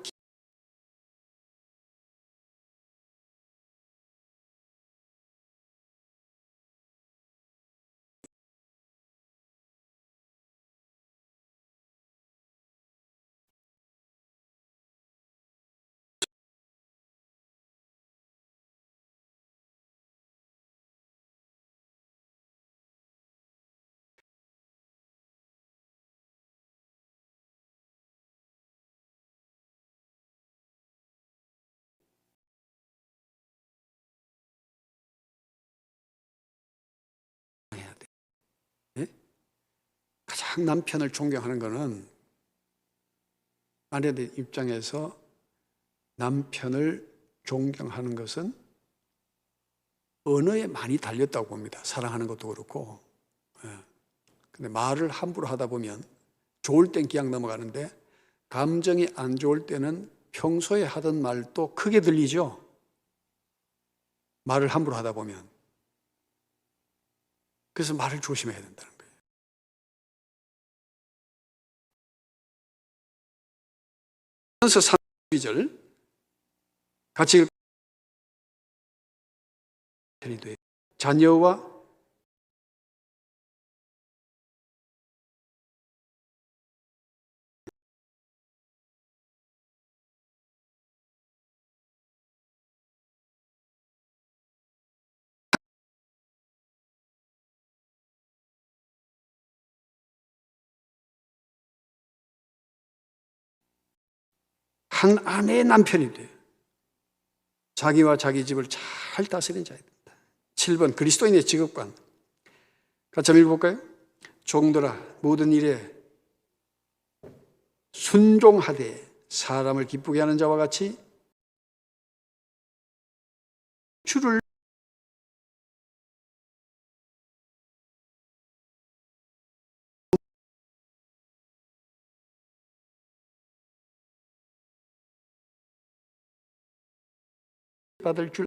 Speaker 1: 해야 돼. 예? 가장 남편을 존경하는 것은 아내들 입장에서 남편을 존경하는 것은 언어에 많이 달렸다고 봅니다. 사랑하는 것도 그렇고. 근데 말을 함부로 하다 보면 좋을 땐 그냥 넘어가는데 감정이 안 좋을 때는 평소에 하던 말도 크게 들리죠. 말을 함부로 하다 보면. 그래서 말을 조심해야 된다는 거예요. 그래서 32절 같이 편이 돼요. 자녀와 한 아내의 남편이 돼요. 자기와 자기 집을 잘 다스리는 자야 된다. 7번 그리스도인의 직업관. 같이 한번 읽어볼까요? 종들아 모든 일에 순종하되 사람을 기쁘게 하는 자와 같이 주를 받을 줄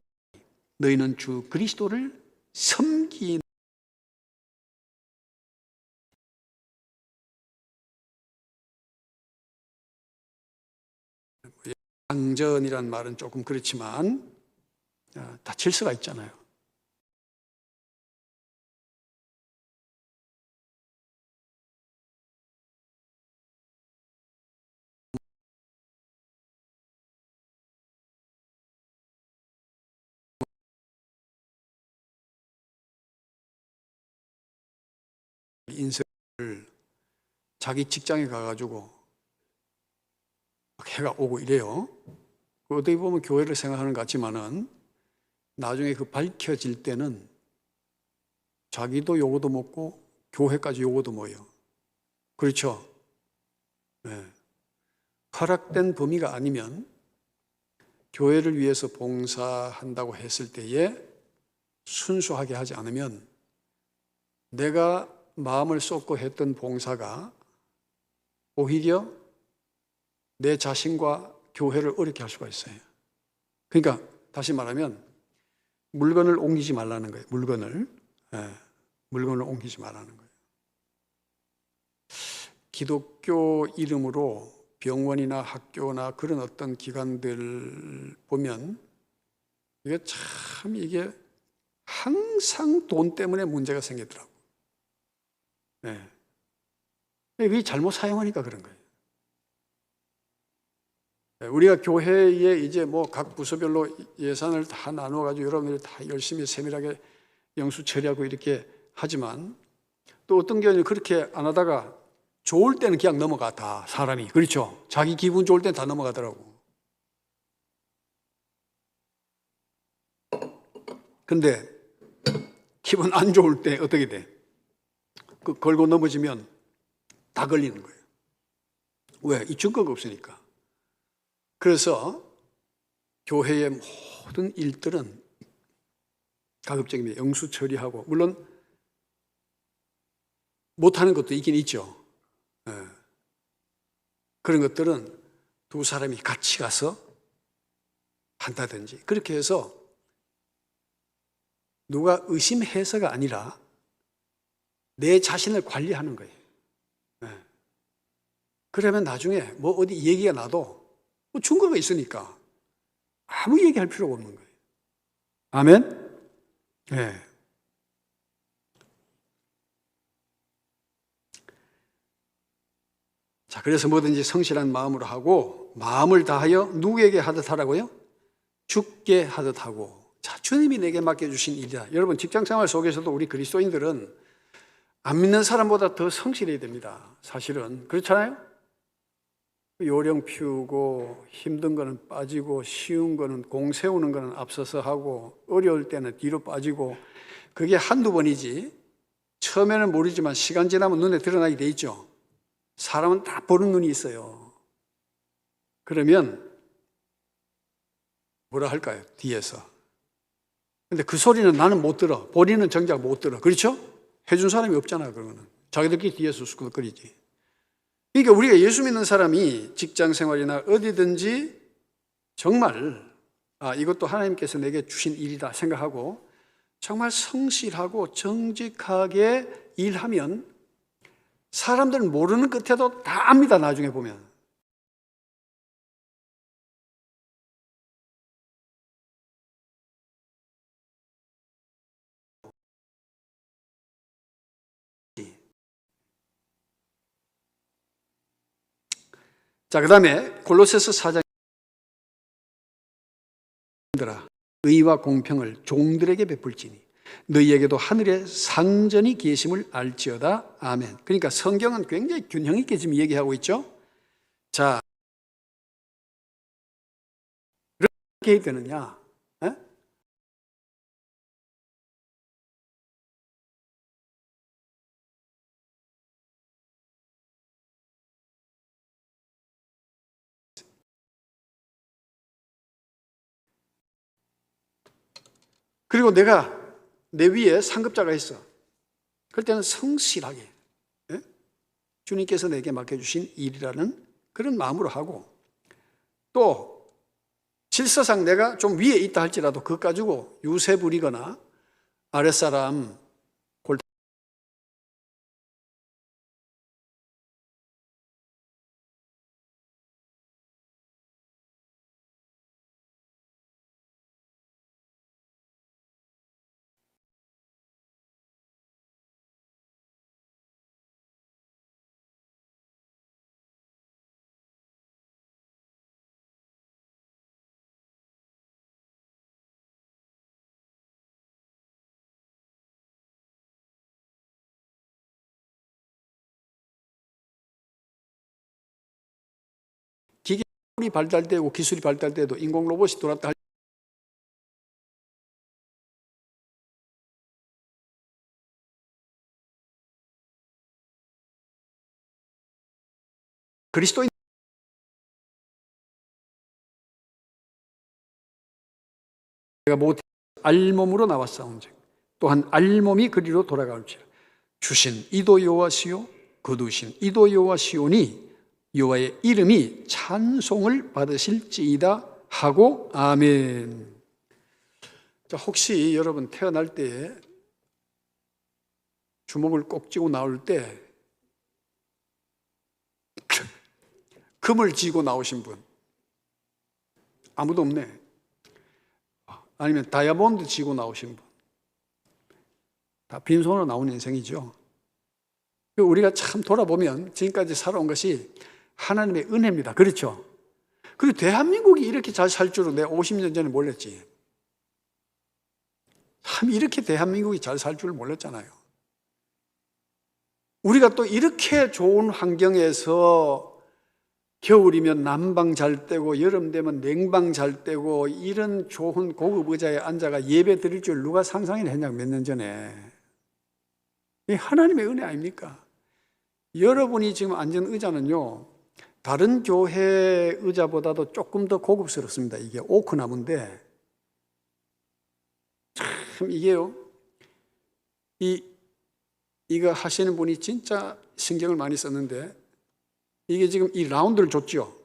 Speaker 1: 너희는 주 그리스도를 섬기는 양전이란 말은 조금 그렇지만 다칠 수가 있잖아요. 인생을 자기 직장에 가가지고 해가 오고 이래요. 어떻게 보면 교회를 생각하는 것 같지만은 나중에 그 밝혀질 때는 자기도 요거도 먹고 교회까지 요거도 먹어요. 그렇죠? 네. 허락된 범위가 아니면 교회를 위해서 봉사한다고 했을 때에 순수하게 하지 않으면 내가 마음을 쏟고 했던 봉사가 오히려 내 자신과 교회를 어렵게 할 수가 있어요. 그러니까 다시 말하면 물건을 옮기지 말라는 거예요. 물건을 옮기지 말라는 거예요. 기독교 이름으로 병원이나 학교나 그런 어떤 기관들 보면 이게 항상 돈 때문에 문제가 생기더라고요. 네. 그게 잘못 사용하니까 그런 거예요. 우리가 교회에 이제 뭐 각 부서별로 예산을 다 나눠가지고 여러분들이 다 열심히 세밀하게 영수 처리하고 이렇게 하지만 또 어떤 경우는 그렇게 안 하다가 좋을 때는 그냥 넘어가 다 사람이. 그렇죠? 자기 기분 좋을 때는 다 넘어가더라고. 근데 기분 안 좋을 때 어떻게 돼? 그 걸고 넘어지면 다 걸리는 거예요. 왜? 이 증거가 없으니까. 그래서 교회의 모든 일들은 가급적이면 영수 처리하고, 물론 못하는 것도 있긴 있죠. 그런 것들은 두 사람이 같이 가서 한다든지 그렇게 해서 누가 의심해서가 아니라 내 자신을 관리하는 거예요. 그러면 나중에 뭐 어디 얘기가 나도 뭐 증거가 있으니까 아무 얘기할 필요가 없는 거예요. 아멘? 네. 자, 그래서 뭐든지 성실한 마음으로 하고 마음을 다하여 누구에게 하듯 하라고요? 주께 하듯 하고. 자, 주님이 내게 맡겨주신 일이다. 여러분 직장생활 속에서도 우리 그리스도인들은 안 믿는 사람보다 더 성실해야 됩니다. 사실은 그렇잖아요? 요령 피우고 힘든 거는 빠지고 쉬운 거는 공 세우는 거는 앞서서 하고 어려울 때는 뒤로 빠지고 그게 한두 번이지 처음에는 모르지만 시간 지나면 눈에 드러나게 돼 있죠. 사람은 다 보는 눈이 있어요. 그러면 뭐라 할까요? 뒤에서. 근데 그 소리는 나는 못 들어. 본인은 정작 못 들어. 그렇죠? 해준 사람이 없잖아요. 그러면은 자기들끼리 뒤에서 수근거리지. 그러니까 우리가 예수 믿는 사람이 직장 생활이나 어디든지 정말 이것도 하나님께서 내게 주신 일이다 생각하고 정말 성실하고 정직하게 일하면 사람들은 모르는 끝에도 다 압니다. 나중에 보면. 자, 그 다음에 골로새서 4장 의와 공평을 종들에게 베풀지니 너희에게도 하늘에 상전이 계심을 알지어다. 아멘. 그러니까 성경은 굉장히 균형 있게 지금 얘기하고 있죠. 자, 어떻게 해야 되느냐? 에? 그리고 내가 내 위에 상급자가 있어. 그럴 때는 성실하게 주님께서 내게 맡겨주신 일이라는 그런 마음으로 하고 또 질서상 내가 좀 위에 있다 할지라도 그것 가지고 유세 부리거나 아랫사람 골 기술이 발달되고 기술이 발달돼도 인공 로봇이 돌았다 할 그리스도인 내가 못 알몸으로 나왔사온즉 또한 알몸이 그리로 돌아가올지라 주신 이도 여호와시요 거두신 이도 여호와시오니 여호와의 이름이 찬송을 받으실지이다 하고 아멘. 자, 혹시 여러분 태어날 때 주먹을 꼭 쥐고 나올 때 금을 쥐고 나오신 분 아무도 없네. 아니면 다이아몬드 쥐고 나오신 분 다 빈손으로 나온 인생이죠. 우리가 참 돌아보면 지금까지 살아온 것이 하나님의 은혜입니다. 그렇죠? 그리고 대한민국이 이렇게 잘 살 줄은 내가 50년 전에 몰랐지. 참 이렇게 대한민국이 잘 살 줄 몰랐잖아요. 우리가 또 이렇게 좋은 환경에서 겨울이면 난방 잘 때고 여름 되면 냉방 잘 때고 이런 좋은 고급 의자에 앉아가 예배 드릴 줄 누가 상상이나 했냐고 몇 년 전에. 이 하나님의 은혜 아닙니까? 여러분이 지금 앉은 의자는요 다른 교회 의자보다도 조금 더 고급스럽습니다. 이게 오크나무인데 참 이게요 이거 하시는 분이 진짜 신경을 많이 썼는데 이게 지금 이 라운드를 줬죠.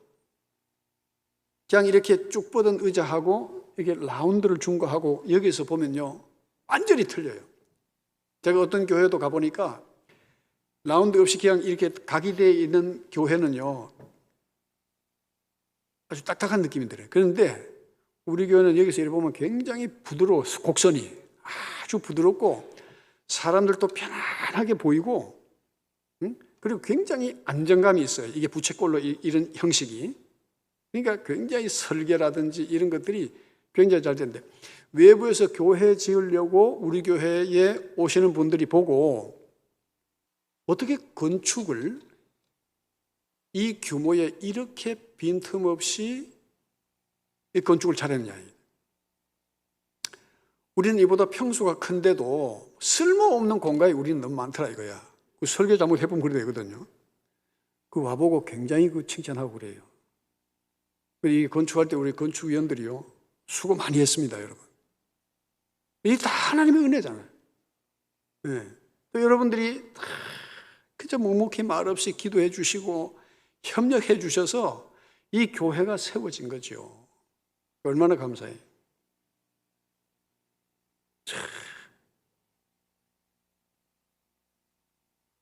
Speaker 1: 그냥 이렇게 쭉 뻗은 의자하고 이게 라운드를 준 거하고 여기서 보면요 완전히 틀려요. 제가 어떤 교회도 가보니까 라운드 없이 그냥 이렇게 각이되어 있는 교회는요, 아주 딱딱한 느낌이 들어요. 그런데 우리 교회는 여기서 이렇게 보면 굉장히 부드러워, 곡선이 아주 부드럽고 사람들도 편안하게 보이고, 그리고 굉장히 안정감이 있어요. 이게 부채꼴로 이런 형식이. 그러니까 굉장히 설계라든지 이런 것들이 굉장히 잘 되는데, 외부에서 교회 지으려고 우리 교회에 오시는 분들이 보고 어떻게 건축을 이 규모에 이렇게 빈틈없이 이 건축을 잘했냐. 우리는 이보다 평수가 큰데도 쓸모없는 공간이 우리는 너무 많더라 이거야. 그 설계 잘못해보면 그래 되거든요. 그 와보고 굉장히 그 칭찬하고 그래요. 이 건축할 때 우리 건축위원들이요, 수고 많이 했습니다, 여러분. 이게 다 하나님의 은혜잖아요. 네. 또 여러분들이 그저 묵묵히 말없이 기도해 주시고 협력해 주셔서 이 교회가 세워진 거죠. 얼마나 감사해요.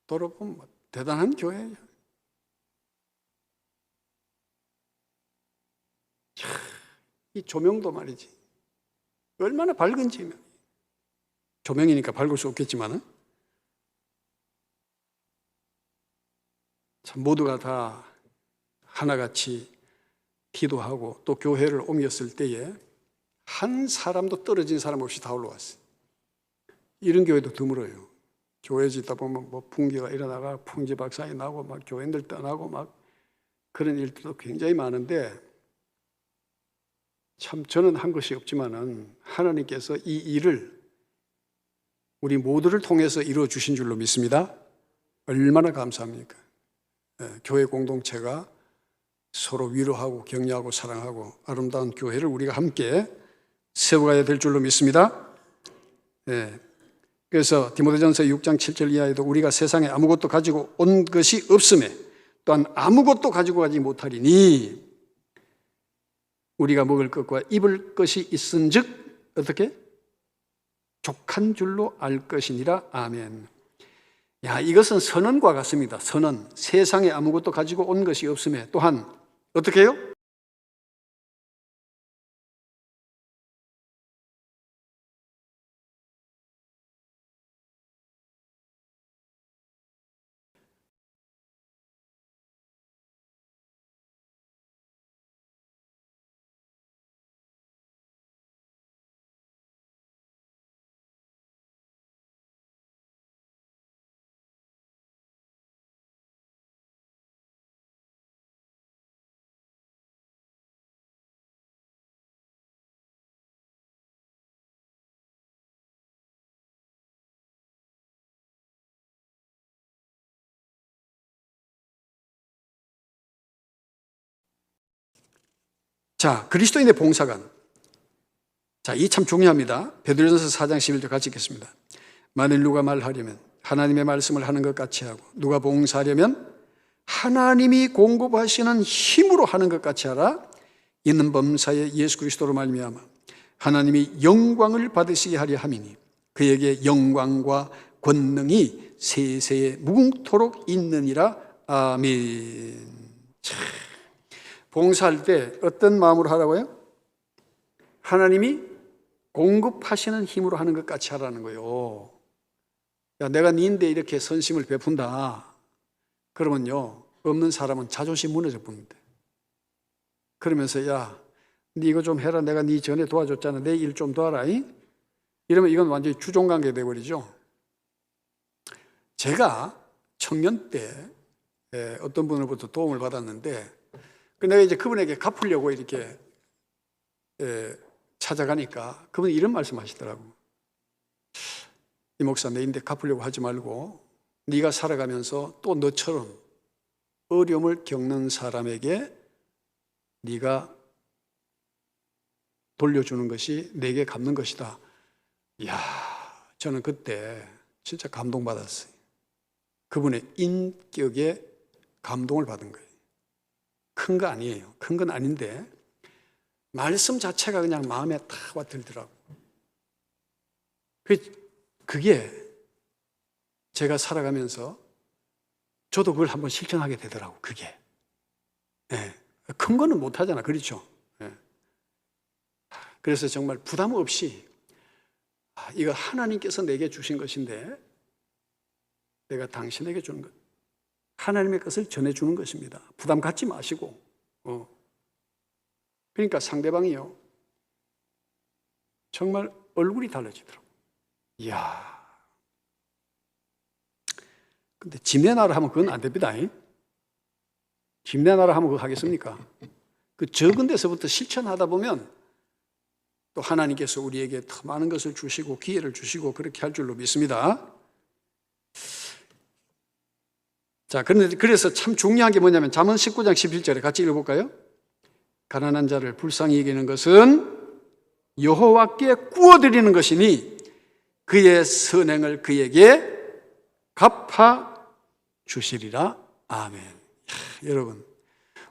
Speaker 1: 돌아보면 대단한 교회예요. 이 조명도 말이지, 얼마나 밝은지. 조명이니까 밝을 수 없겠지만 참 모두가 다 하나같이 기도하고 또 교회를 옮겼을 때에 한 사람도 떨어진 사람 없이 다 올라왔어요. 이런 교회도 드물어요. 교회 짓다 보면 뭐 풍기가 일어나가 풍지박산이 나고 막 교인들 떠나고 막 그런 일들도 굉장히 많은데, 참 저는 한 것이 없지만은 하나님께서 이 일을 우리 모두를 통해서 이루어 주신 줄로 믿습니다. 얼마나 감사합니까? 교회 공동체가 서로 위로하고 격려하고 사랑하고 아름다운 교회를 우리가 함께 세워가야 될 줄로 믿습니다. 그래서 디모데전서 6장 7절 이하에도 우리가 세상에 아무것도 가지고 온 것이 없음에 또한 아무것도 가지고 가지 못하리니 우리가 먹을 것과 입을 것이 있은즉 어떻게? 족한 줄로 알 것이니라. 아멘. 야, 이것은 선언과 같습니다. 선언. 세상에 아무것도 가지고 온 것이 없음에 또한 어떻게 해요? 자, 그리스도인의 봉사관. 자, 이 참 중요합니다. 베드로전서 4장 11절 같이 읽겠습니다. 만일 누가 말하려면 하나님의 말씀을 하는 것 같이 하고 누가 봉사하려면 하나님이 공급하시는 힘으로 하는 것 같이 하라. 이는 범사에 예수 그리스도로 말미암아 하나님이 영광을 받으시게 하려 함이니 그에게 영광과 권능이 세세에 무궁토록 있느니라. 아멘. 봉사할 때 어떤 마음으로 하라고요? 하나님이 공급하시는 힘으로 하는 것 같이 하라는 거예요. 야, 내가 니인데 이렇게 선심을 베푼다. 그러면요, 없는 사람은 자존심 무너져 봅니다. 그러면서 야, 니 이거 좀 해라. 내가 니 전에 도와줬잖아. 내 일 좀 도와라. 이러면 이건 완전히 주종관계 돼버리죠. 제가 청년 때 어떤 분으로부터 도움을 받았는데 내가 이제 그분에게 갚으려고 이렇게 찾아가니까 그분이 이런 말씀 하시더라고. 이 목사, 내인데 갚으려고 하지 말고 네가 살아가면서 또 너처럼 어려움을 겪는 사람에게 네가 돌려주는 것이 내게 갚는 것이다. 이야, 저는 그때 진짜 감동받았어요. 그분의 인격에 감동을 받은 거예요. 큰 거 아니에요. 큰 건 아닌데 말씀 자체가 그냥 마음에 탁 와들더라고. 그게 제가 살아가면서 저도 그걸 한번 실천하게 되더라고, 그게. 예. 큰 거는 못 하잖아, 그렇죠? 예. 그래서 정말 부담 없이 이거 하나님께서 내게 주신 것인데 내가 당신에게 주는 것, 하나님의 것을 전해주는 것입니다. 부담 갖지 마시고. 그러니까 상대방이요, 정말 얼굴이 달라지더라고. 이야. 근데 집내 나라 하면 그건 안 됩니다. 집내 나라 하면 그거 하겠습니까? 그 적은 데서부터 실천하다 보면 또 하나님께서 우리에게 더 많은 것을 주시고 기회를 주시고 그렇게 할 줄로 믿습니다. 자, 그래서 참 중요한 게 뭐냐면 잠언 19장 11절에 같이 읽어볼까요? 가난한 자를 불쌍히 여기는 것은 여호와께 구워드리는 것이니 그의 선행을 그에게 갚아 주시리라. 아멘. 여러분,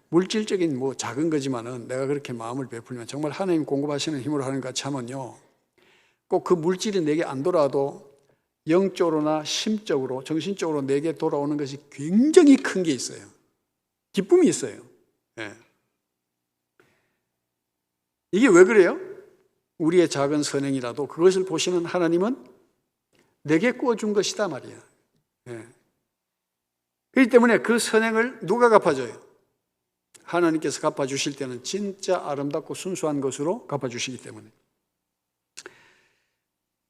Speaker 1: 물질적인 뭐 작은 거지만은 내가 그렇게 마음을 베풀면 정말 하나님 공급하시는 힘으로 하는 것 같이 하면요, 꼭 그 물질이 내게 안 돌아도 영적으로나 심적으로, 정신적으로 내게 돌아오는 것이 굉장히 큰 게 있어요. 기쁨이 있어요. 예. 이게 왜 그래요? 우리의 작은 선행이라도 그것을 보시는 하나님은 내게 구워준 것이다 말이야. 예. 그렇기 때문에 그 선행을 누가 갚아줘요? 하나님께서 갚아주실 때는 진짜 아름답고 순수한 것으로 갚아주시기 때문에.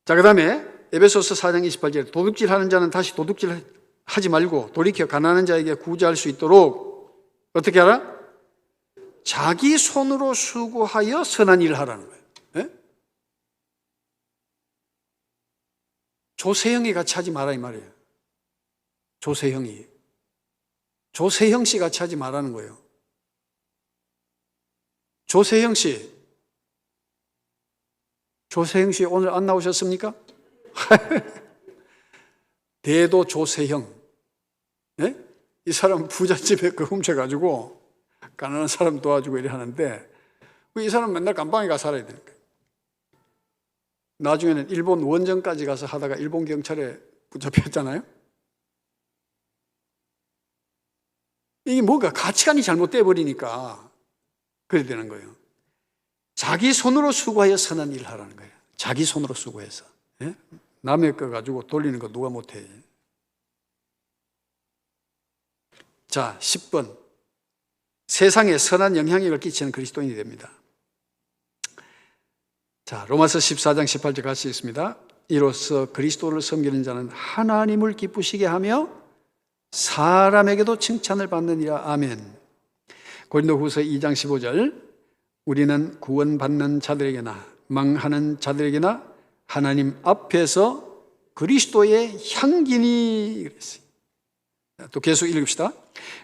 Speaker 1: 자, 그 다음에 에베소서 4장 28절에 도둑질하는 자는 다시 도둑질하지 말고 돌이켜 가난한 자에게 구제할 수 있도록 어떻게 하라? 자기 손으로 수고하여 선한 일을 하라는 거예요. 예? 조세형이 같이 하지 마라 이 말이에요. 조세형 씨 같이 하지 말라는 거예요. 조세형 씨 오늘 안 나오셨습니까? 대도 조세형. 네? 이 사람 부잣집에 훔쳐가지고 가난한 사람 도와주고 이래 하는데 이 사람 맨날 감방에 가서 살아야 되니까. 나중에는 일본 원정까지 가서 하다가 일본 경찰에 붙잡혔잖아요. 이게 뭔가 가치관이 잘못돼 버리니까 그래야 되는 거예요. 자기 손으로 수고하여 선한 일을 하라는 거예요. 자기 손으로 수고해서. 예? 남의 거 가지고 돌리는 거 누가 못해. 자, 10번. 세상에 선한 영향력을 끼치는 그리스도인이 됩니다. 자, 로마서 14장 18절 같이 읽습니다. 이로써 그리스도를 섬기는 자는 하나님을 기쁘시게 하며 사람에게도 칭찬을 받느니라. 아멘. 고린도후서 2장 15절. 우리는 구원받는 자들에게나 망하는 자들에게나 하나님 앞에서 그리스도의 향기니 그랬어요. 또 계속 읽읍시다.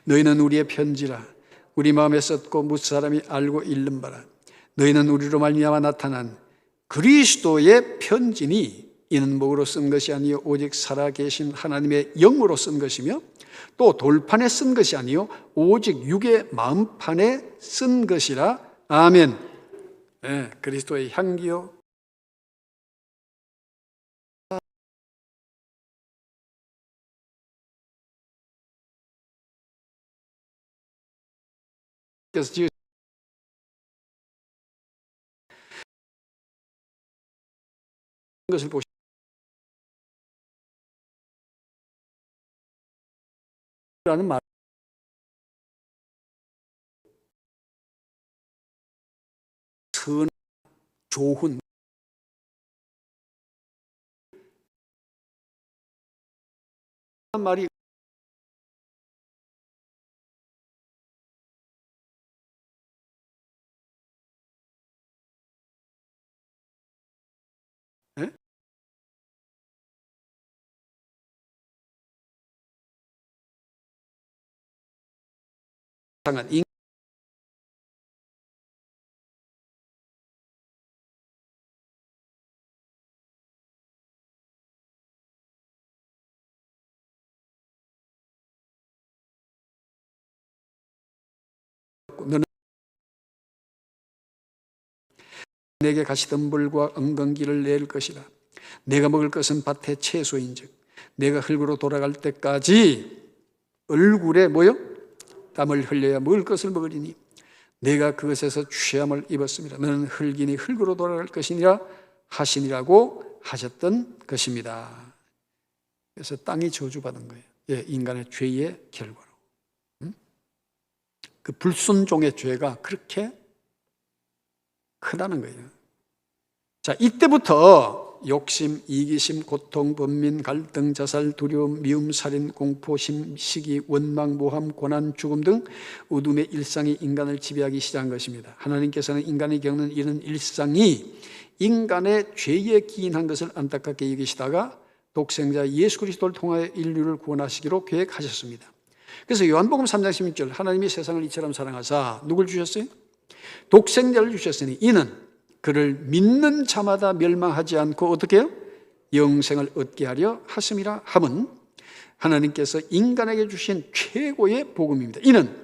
Speaker 1: 너희는 우리의 편지라 우리 마음에 썼고 무슨 사람이 알고 읽는 바라. 너희는 우리로 말미암아 나타난 그리스도의 편지니 이는 목으로 쓴 것이 아니요 오직 살아계신 하나님의 영으로 쓴 것이며 또 돌판에 쓴 것이 아니요 오직 육의 마음판에 쓴 것이라. 아멘. 네, 그리스도의 향기요. 그래서 지금 것을 보시라는 말. 선, 좋은 말이 네? 상한 너는 내게 가시덤불과 엉겅기를 낼 것이라. 내가 먹을 것은 밭의 채소인즉 내가 흙으로 돌아갈 때까지 얼굴에 뭐요? 땀을 흘려야 먹을 것을 먹으리니 내가 그것에서 취함을 입었습니다. 너는 흙이니 흙으로 돌아갈 것이니라 하시니라고 하셨던 것입니다. 그래서 땅이 저주받은 거예요. 예, 인간의 죄의 결과로. 그 불순종의 죄가 그렇게 크다는 거예요. 자, 이때부터 욕심, 이기심, 고통, 번민, 갈등, 자살, 두려움, 미움, 살인, 공포심, 시기, 원망, 모함, 고난, 죽음 등 어둠의 일상이 인간을 지배하기 시작한 것입니다. 하나님께서는 인간이 겪는 이런 일상이 인간의 죄에 기인한 것을 안타깝게 여기시다가 독생자 예수 그리스도를 통하여 인류를 구원하시기로 계획하셨습니다. 그래서 요한복음 3장 16절 하나님이 세상을 이처럼 사랑하사 누굴 주셨어요? 독생자를 주셨으니 이는 그를 믿는 자마다 멸망하지 않고 어떻게 해요? 영생을 얻게 하려 하심이라 함은 하나님께서 인간에게 주신 최고의 복음입니다. 이는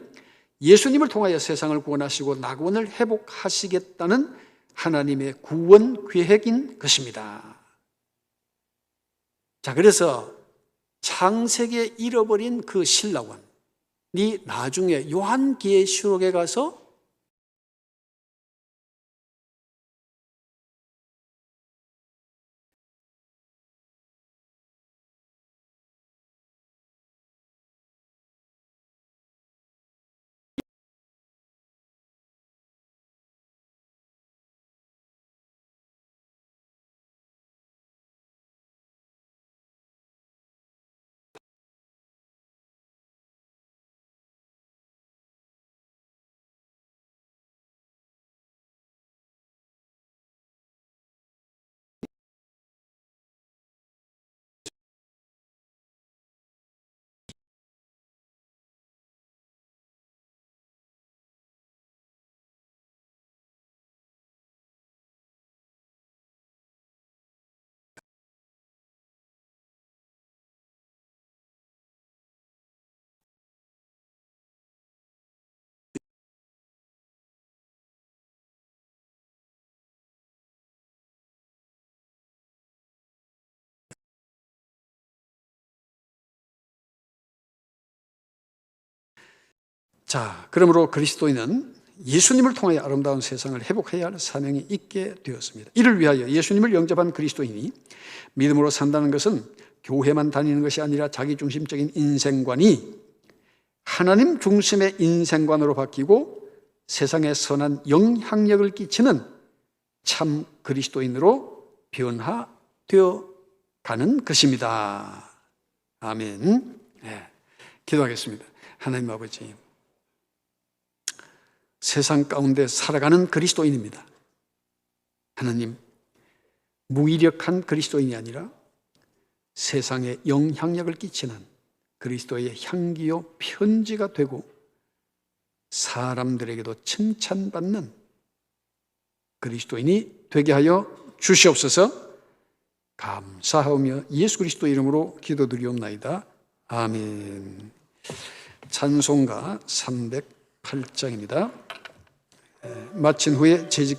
Speaker 1: 예수님을 통하여 세상을 구원하시고 낙원을 회복하시겠다는 하나님의 구원 계획인 것입니다. 자, 그래서 창세기에 잃어버린 그 신라원이 나중에 요한계시록에 가서 자, 그러므로 그리스도인은 예수님을 통하여 아름다운 세상을 회복해야 할 사명이 있게 되었습니다. 이를 위하여 예수님을 영접한 그리스도인이 믿음으로 산다는 것은 교회만 다니는 것이 아니라 자기중심적인 인생관이 하나님 중심의 인생관으로 바뀌고 세상에 선한 영향력을 끼치는 참 그리스도인으로 변화되어 가는 것입니다. 아멘. 네, 기도하겠습니다. 하나님 아버지, 세상 가운데 살아가는 그리스도인입니다. 하나님, 무기력한 그리스도인이 아니라 세상에 영향력을 끼치는 그리스도의 향기요 편지가 되고 사람들에게도 칭찬받는 그리스도인이 되게 하여 주시옵소서. 감사하며 예수 그리스도 이름으로 기도드리옵나이다. 아멘. 찬송가 308장입니다. 마친 후에 재직